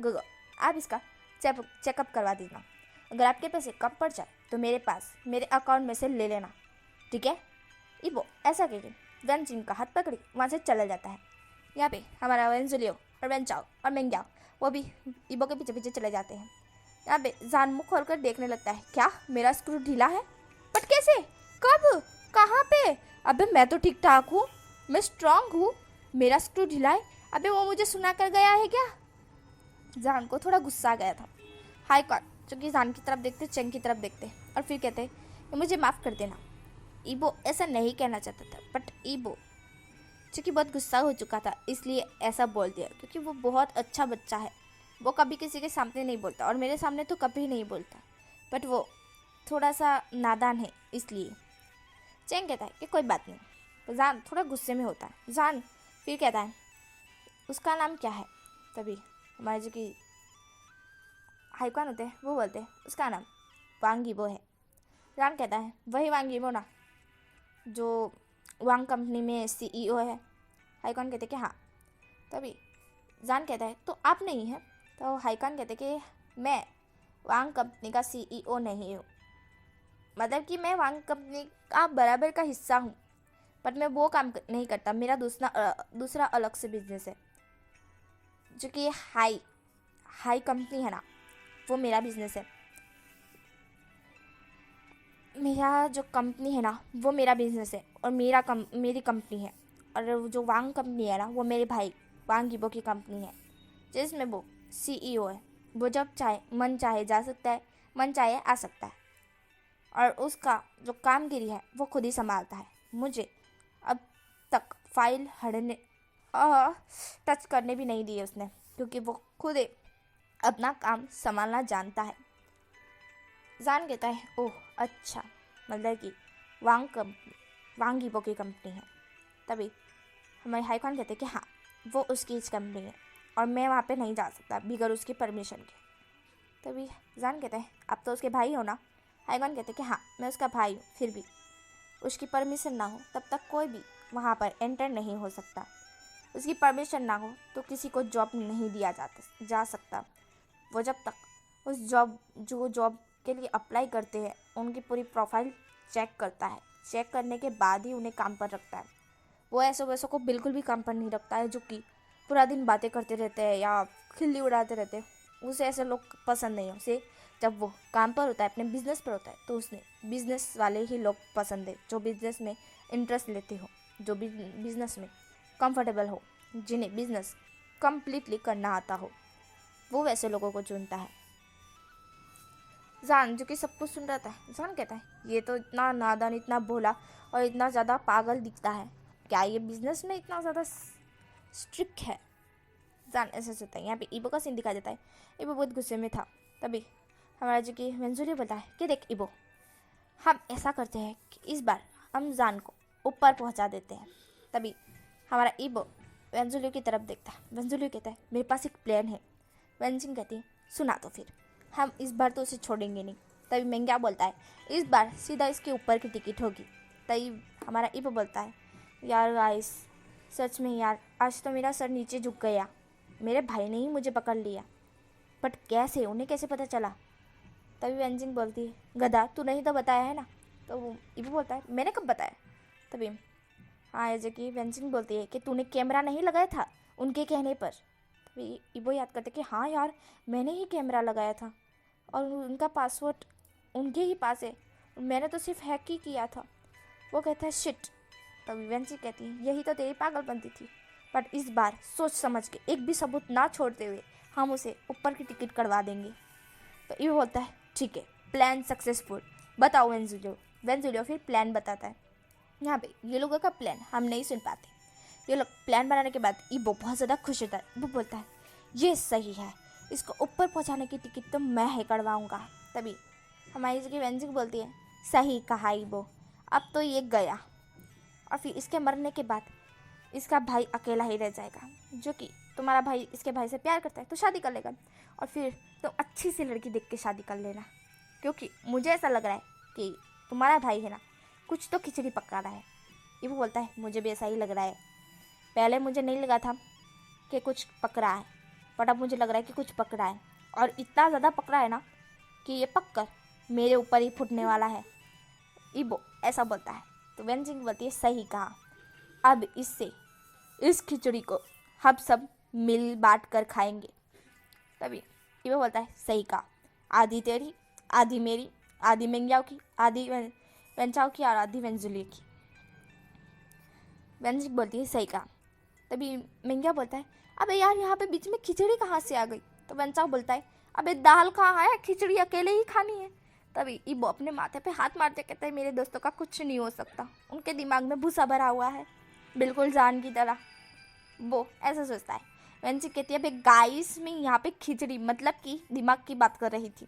गगो आप इसका चेकअप करवा देना। अगर आपके पैसे कम पड़ जाए तो मेरे पास मेरे अकाउंट में से ले लेना, ठीक है। इबो ऐसा कहकर वेनजिन का हाथ पकड़ी वहाँ से चला जाता है। यहाँ पे हमारा वेंजुलियो और वेंचाओ और मेंग्याओ वो भी इबो के पीछे पीछे चले जाते हैं। यहाँ पे जान मुँह खोल कर देखने लगता है, क्या मेरा स्क्रू ढीला है? बट कैसे, कब, कहाँ पे? अबे मैं तो ठीक ठाक हूँ, मैं स्ट्रांग हूँ, मेरा स्क्रू ढीला है? अबे वो मुझे सुना कर गया है क्या? जान को थोड़ा गुस्सा आ गया था। हाई कॉर्ट जो कि जान की तरफ देखते, चेंग की तरफ देखते और फिर कहते कि मुझे माफ़ कर देना। ईबो ऐसा नहीं कहना चाहता था, बट ईबो चूँकि बहुत गुस्सा हो चुका था इसलिए ऐसा बोल दिया, क्योंकि वो बहुत अच्छा बच्चा है। वो कभी किसी के सामने नहीं बोलता और मेरे सामने तो कभी नहीं बोलता, बट वो थोड़ा सा नादान है इसलिए। चेंग कहता है कि कोई बात नहीं। तो जान थोड़ा गुस्से में होता है। जान फिर कहता है, उसका नाम क्या है? तभी हमारे जो कि हाईकॉन होते हैं वो बोलते हैं, उसका नाम वांग यीबो है। जान कहता है, वही वांग यीबो ना जो वांग कंपनी में CEO है? हाईकॉन कहते कि हाँ। तभी जान कहता है, तो आप नहीं हैं? तो हाईकॉन कहते कि मैं वांग कंपनी का CEO नहीं हूँ, मतलब कि मैं वांग कंपनी का बराबर का हिस्सा हूँ, बट मैं वो काम नहीं करता। मेरा दूसरा अलग से बिजनेस है, जो कि हाई कंपनी है ना, वो मेरा बिजनेस है। मेरा जो कंपनी है ना वो मेरा बिजनेस है और मेरी कंपनी है। और जो वांग कंपनी है ना वो मेरे भाई वांग यीबो की कंपनी है, जिसमें वो CEO है। वो जब चाहे मन चाहे जा सकता है, मन चाहे आ सकता है, और उसका जो कामगिरी है वो खुद ही संभालता है। मुझे अब तक फाइल हड़ने टच करने भी नहीं दिए उसने, क्योंकि वो खुद ही अपना काम संभालना जानता है। जान कहता है, ओह अच्छा, मतलब कि वांग यीबो की कंपनी है। तभी हमारे हाईकॉन कहते हैं कि हाँ वो उसकी इस कंपनी है और मैं वहाँ पे नहीं जा सकता बगैर उसकी परमिशन के। तभी जान कहता है, आप तो उसके भाई हो ना? हाईकॉन कहते हैं कि हाँ मैं उसका भाई हूँ, फिर भी उसकी परमिशन ना हो तब तक कोई भी वहाँ पर एंटर नहीं हो सकता। उसकी परमिशन ना हो तो किसी को जॉब नहीं दिया जा सकता। वो जब तक जो जॉब के लिए अप्लाई करते हैं उनकी पूरी प्रोफाइल चेक करता है। चेक करने के बाद ही उन्हें काम पर रखता है। वो ऐसे वैसों को बिल्कुल भी काम पर नहीं रखता है, जो कि पूरा दिन बातें करते रहते हैं या खिल्ली उड़ाते रहते हैं। उसे ऐसे लोग पसंद नहीं है। उसे जब वो काम पर होता है, अपने बिजनेस पर होता है, तो उसने बिजनेस वाले ही लोग पसंद है, जो बिजनेस में इंटरेस्ट लेते हो, जो बिजनेस में कंफर्टेबल हो, जिन्हें बिजनेस कंप्लीटली करना आता हो, वो वैसे लोगों को चुनता है। जान जो कि सब कुछ सुन रहा था, जान कहता है, ये तो इतना नादान, इतना भोला और इतना ज़्यादा पागल दिखता है, क्या ये बिजनेस में इतना ज़्यादा स्ट्रिक्ट है? जान ऐसे सोचता है। यहाँ पे ईबो का सीन दिखा देता है। ईबो बहुत गुस्से में था। तभी हमारा जो कि वेंजुली बोलता है कि देख ईबो, हम ऐसा करते हैं कि इस बार हम जान को ऊपर पहुँचा देते हैं। तभी हमारा ईबो वेंजुली की तरफ देखता है। वेंजुली कहता है, मेरे पास एक प्लान है। वेंजिन कहती है, सुना तो फिर, हम इस बार तो उसे छोड़ेंगे नहीं। तभी मेंग्या बोलता है, इस बार सीधा इसके ऊपर की टिकट होगी। तभी हमारा ईबो बोलता है, यार गाइस, सच में यार आज तो मेरा सर नीचे झुक गया। मेरे भाई ने ही मुझे पकड़ लिया, बट कैसे, उन्हें कैसे पता चला? तभी वेंजिंग बोलती है, गधा तूने ही तो बताया है ना। तो वो ईबो बोलता है, मैंने कब बताया? तभी हाँ ऐसे कि वेंजिंग बोलती है कि तूने कैमरा नहीं लगाया था उनके कहने पर। तभी ईबो याद करते कि हाँ यार, मैंने ही कैमरा लगाया था और उनका पासवर्ड उनके ही पास है, मैंने तो सिर्फ हैक ही किया था। वो कहता है शिट। तभी वेंजी कहती है, यही तो तेरी पागलपंती थी, बट इस बार सोच समझ के एक भी सबूत ना छोड़ते हुए हम उसे ऊपर की टिकट करवा देंगे। तो ये बोलता है ठीक है, प्लान सक्सेसफुल, बताओ वेंजुलियो। वेंजुलियो फिर प्लान बताता है। यहाँ पे ये लोगों का प्लान हम नहीं सुन पाते। ये लोग प्लान बनाने के बाद इबो बहुत ज़्यादा खुश होता है। वो बोलता है ये सही है, इसको ऊपर पहुँचाने की टिकट तो मैं ही करवाऊँगा। तभी हमारी जगह वेंजिंग बोलती है सही कहा इबो, अब तो ये गया और फिर इसके मरने के बाद इसका भाई अकेला ही रह जाएगा, जो कि तुम्हारा भाई इसके भाई से प्यार करता है तो शादी कर लेगा और फिर तुम अच्छी सी लड़की देख के शादी कर लेना, क्योंकि मुझे ऐसा लग रहा है कि तुम्हारा भाई है ना कुछ तो खिचड़ी पका रहा है। ये वो बोलता है मुझे भी ऐसा ही लग रहा है, पहले मुझे नहीं लगा था कि कुछ पक रहा है, बट अब मुझे लग रहा है कि कुछ पक रहा है और इतना ज़्यादा पक रहा है ना कि ये पक कर मेरे ऊपर ही फूटने वाला है। इबो ऐसा बोलता है। तो वेंजिंग बोलती है सही कहा, अब इससे इस खिचड़ी को हम सब मिल बांट कर खाएंगे। तभी इबो बोलता है सही कहा, आधी तेरी, आधी मेरी, आधी मेंग्याओ की, आधी वेंचाओ की और आधी वेंजुली की। वेंजिंग बोलती है सही कहा। तभी मेंग्या बोलता है अबे यार यहाँ पे बीच में खिचड़ी कहाँ से आ गई। तो वेंचाओ बोलता है अबे दाल कहाँ है, खिचड़ी अकेले ही खानी है। तभी इबो अपने माथे पे हाथ मारते कहता है मेरे दोस्तों का कुछ नहीं हो सकता, उनके दिमाग में भूसा भरा हुआ है बिल्कुल जान की तरह। वो ऐसा सोचता है। वेंची कहती है अबे गाइस मैं यहाँ पे खिचड़ी मतलब कि दिमाग की बात कर रही थी।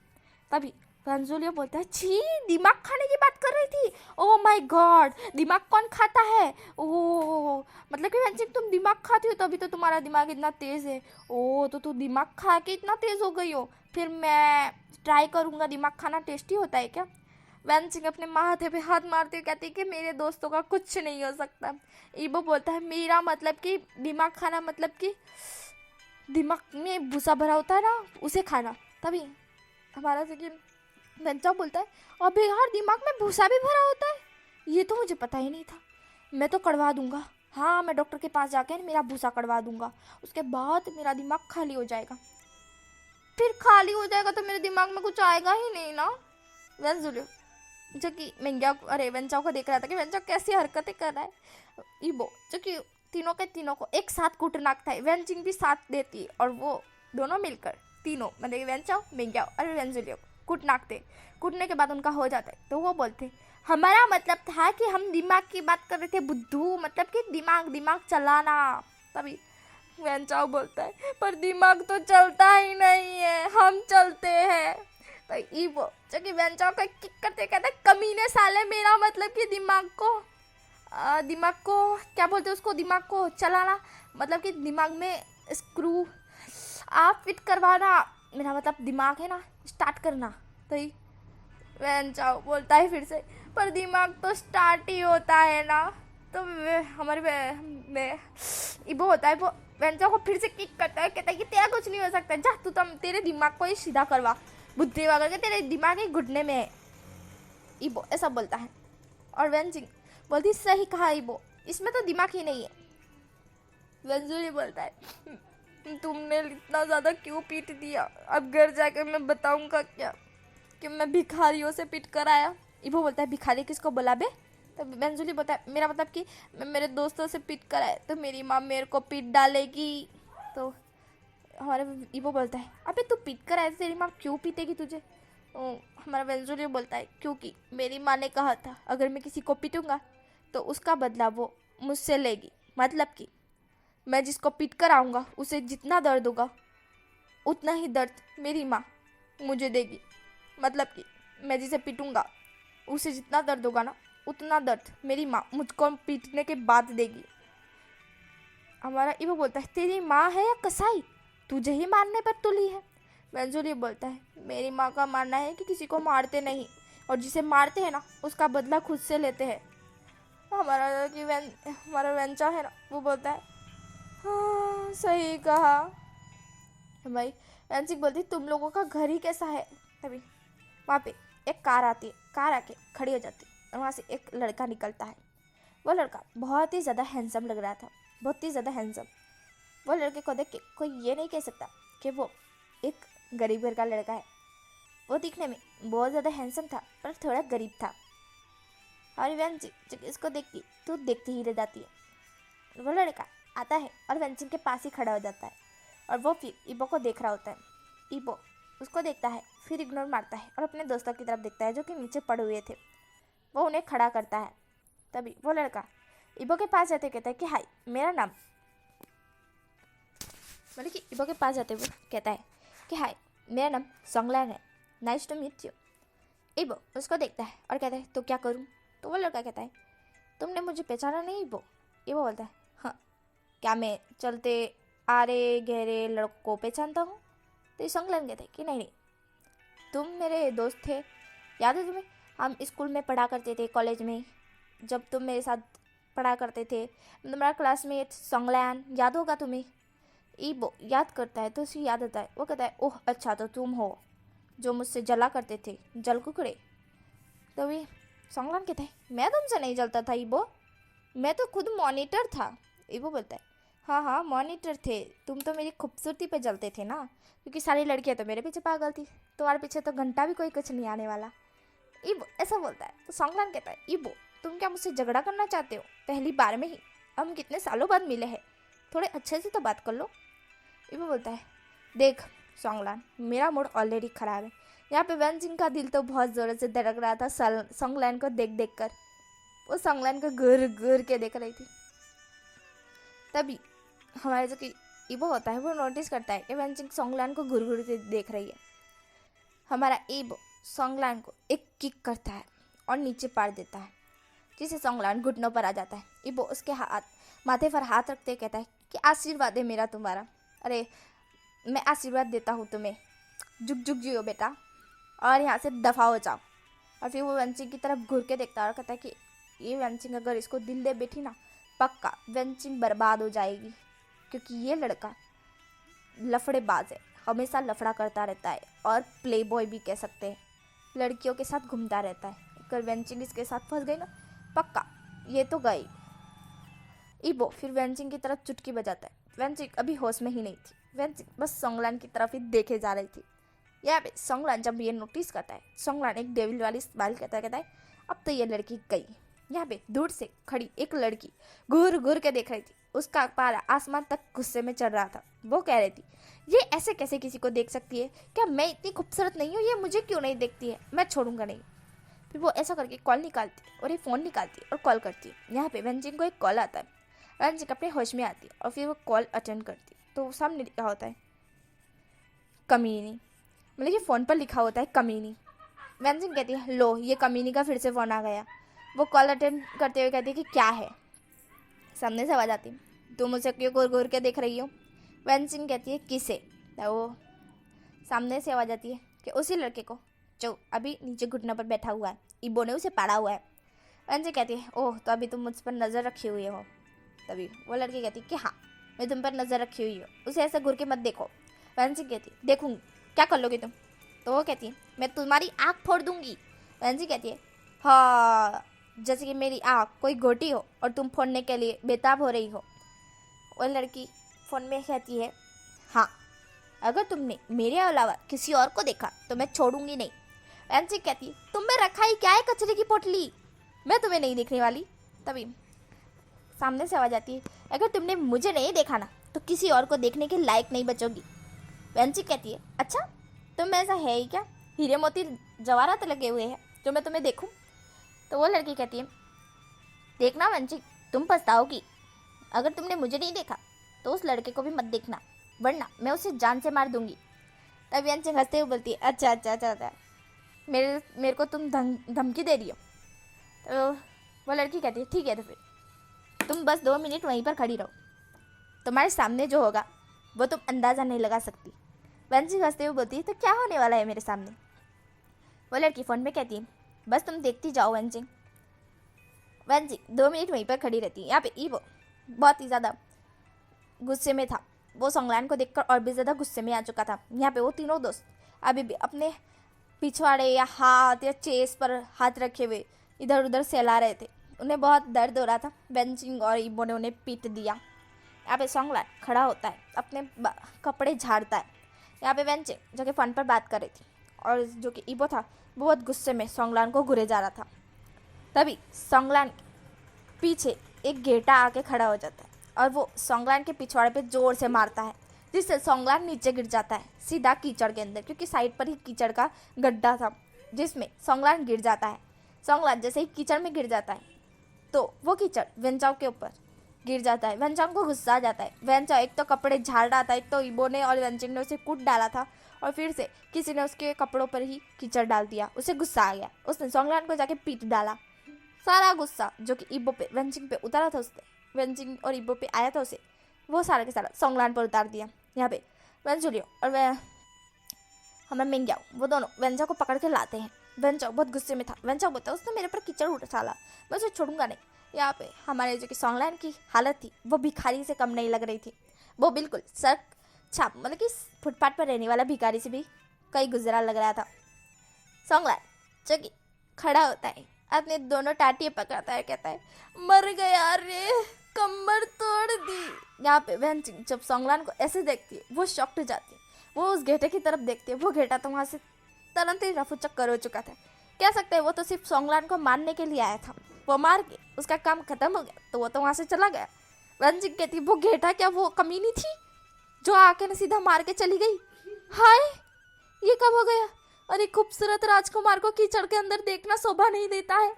तभी वेंजुलियो बोलता है छी दिमाग खाने की बात कर रही थी, ओह माय गॉड दिमाग कौन खाता है। ओह मतलब कि वेंची तुम दिमाग खाती हो तभी तो तुम्हारा दिमाग इतना तेज़ है। ओह तो तू दिमाग खा के इतना तेज़ हो गई हो, फिर मैं ट्राई करूँगा, दिमाग खाना टेस्टी होता है क्या। वेंचिंग अपने माथे पे हाथ मारते हुए कहती है कि मेरे दोस्तों का कुछ नहीं हो सकता। इबो बोलता है मेरा मतलब कि दिमाग खाना मतलब कि दिमाग में भूसा भरा होता है ना उसे खाना। तभी हमारा से कि वेंचा बोलता है अबे यार दिमाग में भूसा भी भरा होता है, ये तो मुझे पता ही नहीं था, मैं तो कड़वा दूंगा। हाँ मैं डॉक्टर के पास जाकर मेरा भूसा कड़वा दूंगा, उसके बाद मेरा दिमाग खाली हो जाएगा। फिर खाली हो जाएगा तो मेरे दिमाग में कुछ आएगा ही नहीं ना। वेंजुलियो जो कि मेंग्या अरे वेंचाओ को देख रहा था कि वेंचाओ कैसी हरकतें कर रहा है। इबो जो कि तीनों के तीनों को एक साथ कूटनाकता है, वेंचिंग भी साथ देती है और वो दोनों मिलकर तीनों मतलब वेंचाओ मेंग्या और वेंजुलियो कूटनाकते। कूटने के बाद उनका हो जाता है तो वो बोलते हमारा मतलब था कि हम दिमाग की बात कर रहे थे बुद्धू, मतलब कि दिमाग चलाना। तभी वेंचाओ बोलता है पर दिमाग तो चलता ही नहीं है, हम चलते हैं। तो इवो जो कि वेंचाओ को किक करते कहते कमीने साले, मेरा मतलब कि दिमाग को क्या बोलते हैं उसको, दिमाग को चलाना मतलब कि दिमाग में स्क्रू आप फिट करवाना, मेरा मतलब दिमाग है ना स्टार्ट करना। तो ही वेंचाओ बोलता है फिर से पर दिमाग तो स्टार्ट ही होता है ना। तो इबो होता है वो वेंचाओ को फिर से किक करता है, कहता है कि तेरा कुछ नहीं हो सकता, जा तू तुम तेरे दिमाग को ही सीधा करवा, बुद्धि वगैरह के तेरे दिमाग ही घुटने में है। इबो ऐसा बोलता है और वेंजिंग बोलती सही कहा इबो, इसमें तो दिमाग ही नहीं है। वेंजुली बोलता है तुमने इतना ज़्यादा क्यों पीट दिया, अब घर जाकर मैं बताऊंगा क्या कि मैं भिखारियों से पीट कर आया। इबो बोलता है भिखारी किसको बोला बे। तो वेंजुली बोलता है मेरा मतलब कि मैं मेरे दोस्तों से पीट कर आया तो मेरी माँ मेरे को पीट डालेगी। तो हमारा इबो बोलता है अबे तू पीट कर आया तेरी माँ क्यों पीटेगी तुझे। हमारा वेंजुली बोलता है क्योंकि मेरी माँ ने कहा था अगर मैं किसी को पीटूंगा तो उसका बदला वो मुझसे लेगी, मतलब कि मैं जिसको पीट कर आऊँगा उसे जितना दर्द होगा उतना ही दर्द मेरी माँ मुझे देगी, मतलब कि मैं जिसे पीटूंगा उसे जितना दर्द होगा ना उतना दर्द मेरी माँ मुझको पीटने के बाद देगी। हमारा इबो बोलता है तेरी माँ है या कसाई, तुझे ही मारने पर तुली है। वेंजुली बोलता है मेरी माँ का मानना है कि किसी को मारते नहीं और जिसे मारते हैं ना उसका बदला खुद से लेते हैं। हमारा वेंचा है ना वो बोलता है हाँ सही कहा। भाई वेंचिक बोलती तुम लोगों का घर ही कैसा है। तभी वहाँ पे एक कार आती है, कार आके खड़ी हो जाती है और वहाँ से एक लड़का निकलता है। वो लड़का बहुत ही ज़्यादा हैंडसम लग रहा था, बहुत ही ज़्यादा हैंडसम। वो लड़के को देख के कोई ये नहीं कह सकता कि वो एक गरीब घर का लड़का है। वो दिखने में बहुत ज़्यादा हैंडसम था पर थोड़ा गरीब था। और वेंची जब इसको देखती तो देखती ही रह जाती है। वो लड़का आता है और वेंचिंग के पास ही खड़ा हो जाता है और वो फिर ईबो को देख रहा होता है। ईबो उसको देखता है, फिर इग्नोर मारता है और अपने दोस्तों की तरफ देखता है जो कि नीचे पड़े हुए थे। वो उन्हें खड़ा करता है। तभी वो लड़का ईबो के पास जाते कहता है कि हाय मेरा नाम, मतलब कि ईबो के पास जाते वो कहता है कि हाय मेरा नाम सोंगलैन है, नाइस टू मीट यू। ईबो उसको देखता है और कहता है तो क्या करूँ? तो वो लड़का कहता है तुमने मुझे पहचाना नहीं ईबो? ईबो बोलता है हाँ, क्या मैं चलते आ रहे गहरे लड़कों को पहचानता हूँ? तो ये सोंगलैन कहता है कि नहीं नहीं, तुम मेरे दोस्त थे, याद है तुम्हें? हम स्कूल में पढ़ा करते थे, कॉलेज में जब तुम मेरे साथ पढ़ा करते थे, तुम्हारा क्लासमेट सोंगलैन, याद होगा तुम्हें? ईबो याद करता है तो उसे याद आता है। वो कहता है ओह अच्छा, तो तुम हो जो मुझसे जला करते थे, जल कुकड़े। तभी सोंगलैन कहता है मैं तुमसे नहीं जलता था ईबो, मैं तो खुद मॉनिटर था। ईबो बोलता है हाँ हाँ मॉनिटर थे, तुम तो मेरी खूबसूरती पे जलते थे ना, क्योंकि सारी लड़कियां तो मेरे पीछे पागल थी, तुम्हारे पीछे तो घंटा भी कोई कुछ नहीं आने वाला। ईबो ऐसा बोलता है। तो सोंगलैन कहता है ईबो तुम क्या मुझसे झगड़ा करना चाहते हो? पहली बार में ही, हम कितने सालों बाद मिले हैं, थोड़े अच्छे से तो बात कर लो। ईबो बोलता है देख सोंगलैन, मेरा मूड ऑलरेडी ख़राब है। यहाँ पे वेंचिंग का दिल तो बहुत ज़ोर से धड़क रहा था सोंगलैन को देख देख कर। वो सोंगलैन को घूर घूर के देख रही थी। तभी हमारे जो कि ईबो होता है वो नोटिस करता है कि वेंचिंग सोंगलैन को घूर घूर के देख रही है। हमारा ईबो सोंगलैन को एक किक करता है और नीचे पार देता है, जिससे सोंगलैन घुटनों पर आ जाता है। ईबो उसके माथे पर हाथ रखते कहता है कि आशीर्वाद है मेरा तुम्हारा, अरे मैं आशीर्वाद देता हूँ तुम्हें, झुक झुक जियो बेटा और यहाँ से दफ़ा हो जाओ। और फिर वो वेंचिंग की तरफ घूर के देखता है और कहता है कि ये वेंचिंग अगर इसको दिल दे बैठी ना, पक्का वेंचिंग बर्बाद हो जाएगी, क्योंकि ये लड़का लफड़ेबाज है, हमेशा लफड़ा करता रहता है और प्ले बॉय भी कह सकते हैं, लड़कियों के साथ घूमता रहता है। अगर वेंचिंग इसके साथ फंस गई ना, पक्का ये तो गई। ईबो फिर वेंचिंग की तरफ चुटकी बजाता है। वेंचिंग अभी होश में ही नहीं थी, वेंचिंग बस सोंगलैन की तरफ ही देखे जा रही थी। यहाँ पे सोंगलैन जब ये नोटिस करता है, सोंगलैन एक डेविल वाली स्माइल कहता है अब तो ये लड़की गई। यहाँ पे दूर से खड़ी एक लड़की घूर घूर के देख रही थी, उसका पारा आसमान तक गुस्से में चढ़ रहा था। वो कह रही थी ये ऐसे कैसे किसी को देख सकती है? क्या मैं इतनी खूबसूरत नहीं हूँ? ये मुझे क्यों नहीं देखती है? मैं छोड़ूंगा नहीं। फिर वो ऐसा करके कॉल निकालती और ये फ़ोन निकालती और कॉल करती है। यहाँ पे वेंचिंग को एक कॉल आता है, वेंचिंग अपने होश में आती और फिर वो कॉल अटेंड करती। तो सामने लिखा होता है कमीनी, मतलब ये फ़ोन पर लिखा होता है कमीनी। वेंचिंग कहती है लो ये कमीनी का फिर से फ़ोन आ गया। वो कॉल अटेंड करते हुए कहती है कि क्या है? सामने से आवाज़ आती तुम मुझे क्यों घूर घूर के देख रही हो? वेंचिंग कहती है किसे? तो वो सामने से आवाज़ आती है कि उसी लड़के को जो अभी नीचे घुटने पर बैठा हुआ है, ईबो ने उसे पाड़ा हुआ है। वेंचिंग कहती है ओह तो अभी तुम मुझ पर नज़र रखे हुए हो। तभी वो लड़की कहती है कि हाँ मैं तुम पर नज़र रखी हुई हूँ, उसे ऐसे घूर के मत देखो। वेंचिंग कहती है देखूँगी, क्या कर लोगे तुम? तो वो कहती है मैं तुम्हारी आँख फोड़ दूँगी। वेंचिंग कहती है हाँ, जैसे कि मेरी आँख कोई गोटी हो और तुम फोड़ने के लिए बेताब हो रही हो। वो लड़की फ़ोन में कहती है हाँ, अगर तुमने मेरे अलावा किसी और को देखा तो मैं छोड़ूंगी नहीं। वेंचिंग कहती है तुम में रखा ही क्या है कचरे की पोटली, मैं तुम्हें नहीं देखने वाली। तभी सामने से आवाज़ आती है अगर तुमने मुझे नहीं देखा ना तो किसी और को देखने के लायक नहीं बचोगी। वेंचिंग कहती है अच्छा तुम ऐसा है ही क्या, हीरे मोती जवाहरात लगे हुए हैं जो मैं तुम्हें देखूं? तो वो लड़की कहती है देखना वेंचिंग तुम पछताओगी, अगर तुमने मुझे नहीं देखा तो उस लड़के को भी मत देखना, वरना मैं उसे जान से मार दूंगी। तब वेंचिंग हंसते हुए बोलती है अच्छा अच्छा अच्छा अच्छा, मेरे को तुम धमकी दे रही हो? तो वो लड़की कहती है ठीक है तो फिर तुम बस 2 मिनट वहीं पर खड़ी रहो, तुम्हारे सामने जो होगा वो तुम अंदाज़ा नहीं लगा सकती। वेंचिंग हंसते हुए बोलती है तो क्या होने वाला है मेरे सामने? वो लड़की फ़ोन में कहती है बस तुम देखती जाओ वेंचिंग। वेंचिंग 2 मिनट वहीं पर खड़ी रहती है। यहाँ पे ईबो बहुत ही ज़्यादा गुस्से में था, वो सोंगलैन को देखकर और भी ज़्यादा गुस्से में आ चुका था। यहाँ पे वो तीनों दोस्त अभी भी अपने पिछवाड़े या हाथ या चेस्ट पर हाथ रखे हुए इधर उधर सहला रहे थे, उन्हें बहुत दर्द हो रहा था। वेंचिंग और ईबो ने उन्हें पीट दिया। यहाँ पे सोंगलैन खड़ा होता है, अपने कपड़े झाड़ता है। यहाँ पे वेंचिंग जो कि फ़ोन पर बात कर रही थी और जो कि ईबो था बहुत गुस्से में सोंगलैन को घूरे जा रहा था। तभी सोंगलैन पीछे एक गेटा आके खड़ा हो जाता है और वो सोंगलान के पिछवाड़े पे जोर से मारता है, जिससे सोंगलान नीचे गिर जाता है सीधा कीचड़ के अंदर, क्योंकि साइड पर ही कीचड़ का गड्ढा था जिसमें सोंगलान गिर जाता है। सोंगलान जैसे ही कीचड़ में गिर जाता है तो वो कीचड़ वेंचाओ के ऊपर गिर जाता है। वेंचाओ को गुस्सा आ जाता है। वेंचाओ एक तो कपड़े झाड़ रहा था, एक तो इबो ने और वेंचिंग ने उसे कूट डाला था और फिर से किसी ने उसके कपड़ों पर ही कीचड़ डाल दिया। उसे गुस्सा आ गया, उसने सोंगलान को जाके पीट डाला। सारा गुस्सा जो कि इबो पे वेंचिंग पे उतारा था, उसने वेंचिंग और इबो पे आया था उसे, वो सारा के सारा सोंगलान पर उतार दिया। यहाँ पे वेंचुलियो और वे हमारा मिंग्याओ वो दोनों वेंचाओ को पकड़ के लाते हैं। वेंचाओ बहुत गुस्से में था। वेंचाओ बोलता है उसने मेरे पर कीचड़ उछाला, मैं उसे छोड़ूंगा नहीं। यहाँ पे हमारे जो कि सोंगलान की हालत थी वो भिखारी से कम नहीं लग रही थी। वो बिल्कुल सड़क छाप मतलब कि फुटपाथ पर रहने वाला भिखारी से भी कई गुजरा लग रहा था। सोंगलान जो कि खड़ा होता है, अपने दोनों टाटियाँ पकड़ता है, कहता है मर गया रे, कमर तोड़ दी। यहाँ पे वेंचिंग जब सोंगलान को ऐसे देखती है वो शॉक्ड हो जाती है। वो उस घेटे की तरफ देखती है, वो घेटा तो वहाँ से तुरंत ही रफू चक्कर हो चुका था। कह सकते हैं वो तो सिर्फ सोंगलान को मारने के लिए आया था, वो मार के उसका काम खत्म हो गया तो वो तो वहाँ से चला गया। वेंचिंग कहती वो घेटा क्या वो कमीनी थी जो आके ने सीधा मार के चली गई? हाय ये कब हो गया? अरे खूबसूरत राजकुमार को कीचड़ के अंदर देखना शोभा नहीं देता है।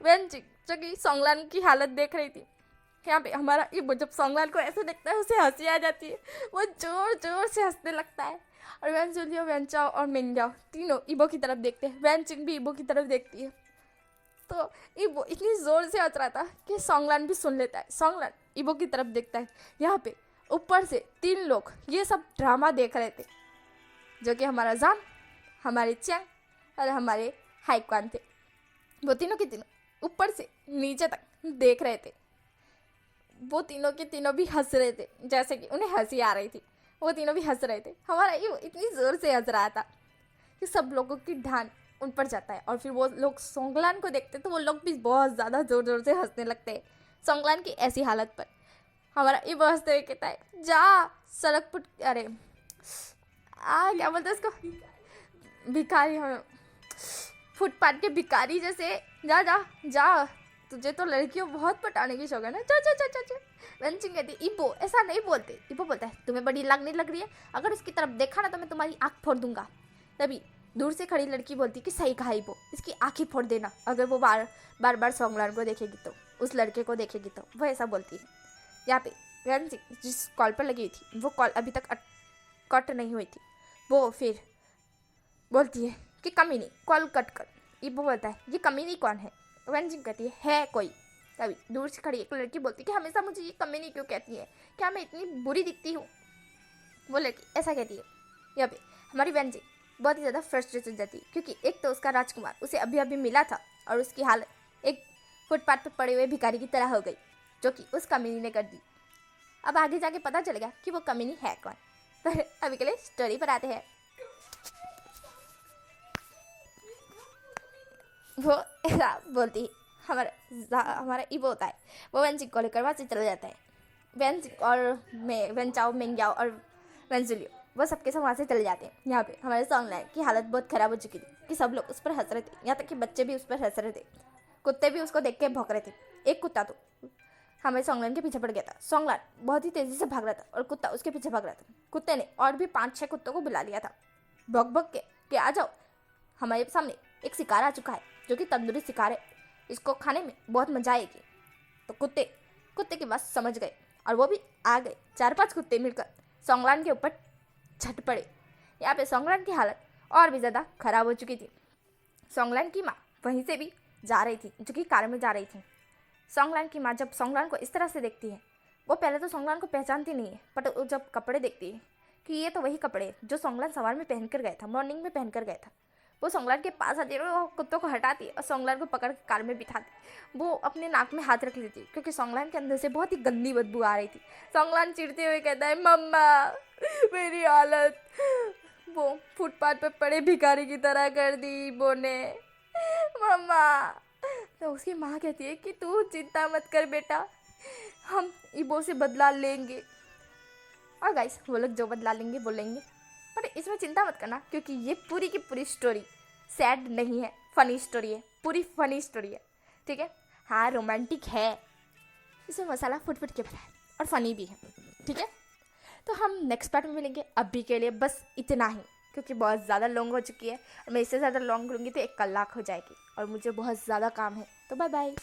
वेंचिंग जो कि सोंगलान की हालत देख रही थी। यहाँ पे हमारा इबो जब सोंगलान को ऐसे देखता है उसे हंसी आ जाती है, वो जोर जोर से हंसने लगता है। और वेंचुलियो वेंचाओ और मिंग्याओ तीनों इबो की तरफ देखते हैं। वेंचिंग भी इबो की तरफ देखती है। तो इबो इतनी ज़ोर से हंस रहा था कि सोंगलान भी सुन लेता है। सोंगलान इबो की तरफ देखता है। यहाँ पे ऊपर से 3 लोग ये सब ड्रामा देख रहे थे, जो कि हमारा जान, हमारे चैंग और हमारे हाइक्वान थे। वो तीनों के तीनों ऊपर से नीचे तक देख रहे थे। वो तीनों के तीनों भी हंस रहे थे, जैसे कि उन्हें हंसी आ रही थी। वो तीनों भी हंस रहे थे। हमारा ये इतनी ज़ोर से हंस रहा था कि सब लोगों की ध्यान उन पर जाता है। और फिर वो लोग सोंगलान को देखते तो वो लोग भी बहुत ज़्यादा ज़ोर ज़ोर से हंसने लगते हैं सोंगलान की ऐसी हालत पर। हमारा ये हंसते हुए कहता है जा सड़क पर, अरे क्या बोलते हैं उसको, भिखारी, हाँ फुटपाथ के भिखारी जैसे, जा जा जा, तुझे तो लड़कियों बहुत पटाने की शौक है ना, जा जा जा जा जा। वेंचिंग कहती इबो ऐसा नहीं बोलते। इबो बोलता है तुम्हें बड़ी लगने लग रही है, अगर उसकी तरफ देखा ना तो मैं तुम्हारी आँख फोड़ दूंगा। तभी दूर से खड़ी लड़की बोलती कि सही कहा इबो, इसकी आँख ही फोड़ देना अगर वो बार बार सोंगलान को देखेगी तो, उस लड़के को देखेगी तो। वो ऐसा बोलती है। यहाँ पे वेंचिंग जिस कॉल पर लगी हुई थी वो कॉल अभी तक कट नहीं हुई थी। वो फिर बोलती है कि कमीनी कॉल कट कर। इबो बोलता है ये कमीनी कौन है? वेंचिंग कहती है कोई। तभी दूर से खड़ी एक लड़की बोलती है कि हमेशा मुझे ये कमीनी क्यों कहती है, क्या मैं इतनी बुरी दिखती हूँ? वो लड़की ऐसा कहती है। यहाँ पे हमारी वेंचिंग बहुत ही ज़्यादा फ्रस्ट्रेट हो जाती है, क्योंकि एक तो उसका राजकुमार उसे अभी अभी मिला था और उसकी हालत एक फुटपाथ पर पड़े हुए भिखारी की तरह हो गई, जो कि उस कमीनी ने कर दी। अब आगे जाके पता चलेगा कि वो कमीनी है कौन। पर अभी के लिए स्टोरी पर आते हैं। वो ऐसा बोलती है। हमारा इबो होता है, वो वेंचिंग को लेकर वहाँ से चला जाता है। वेंचिंग और वेंचाओ मिंग्याओ और वेंचुलियो वो सबके सब वहाँ से चले जाते हैं। यहाँ पे हमारे सोंगलान की हालत बहुत ख़राब हो चुकी थी कि सब लोग उस पर हंस रहे थे, यहाँ तक कि बच्चे भी उस पर हंस रहे थे। कुत्ते भी उसको देख के भौंक रहे थे। एक कुत्ता तो हमारे सोंगलान के पीछे पड़ गया था। सोंगलान बहुत ही तेज़ी से भाग रहा था और कुत्ता उसके पीछे भाग रहा था। कुत्ते ने और भी 5-6 कुत्तों को बुला लिया था, भौंक भौंक के कि आ जाओ, हमारे सामने एक शिकार आ चुका है जो कि तंदूरी शिकार है, इसको खाने में बहुत मजा आएगी। तो कुत्ते की बात समझ गए और वो भी आ गए। 4-5 कुत्ते मिलकर सोंगलान के ऊपर झट पड़े। यहाँ पे सोंगलान की हालत और भी ज़्यादा खराब हो चुकी थी। सोंगलान की माँ वहीं से भी जा रही थी, जो कि कार में जा रही थी। सोंगलान की माँ जब सोंगलान को इस तरह से देखती है, वो पहले तो सोंगलान को पहचानती नहीं है, बट वो जब कपड़े देखती है कि ये तो वही कपड़े जो सोंगलान सवार में पहन कर गया था, मॉर्निंग में पहन कर गया था, वो सोंगलान के पास आती है और कुत्तों को हटाती है और सोंगलान को पकड़ के कार में बिठाती। वो अपने नाक में हाथ रख लेती क्योंकि सोंगलान के अंदर से बहुत ही गंदी बदबू आ रही थी। सोंगलान चिढ़ते हुए कहता है मम्मा मेरी हालत वो फुटपाथ पे पड़े भिखारी की तरह कर दी वो ने, मम्मा। तो उसकी माँ कहती है कि तू चिंता मत कर बेटा, हम इबो से बदला लेंगे। और गाइस वो लोग जो बदला लेंगे वो लेंगे, पर इसमें चिंता मत करना क्योंकि ये पूरी की पूरी स्टोरी सैड नहीं है, फनी स्टोरी है, पूरी फनी स्टोरी है, ठीक है। हाँ रोमांटिक है, इसमें मसाला फुट फुट के भरा है और फ़नी भी है, ठीक है। तो हम नेक्स्ट पार्ट में मिलेंगे। अभी के लिए बस इतना ही, क्योंकि बहुत ज़्यादा लॉन्ग हो चुकी है। मैं इससे ज़्यादा लॉन्ग करूँगी तो 1 कलाक हो जाएगी और मुझे बहुत ज़्यादा काम है। तो बाय बाय।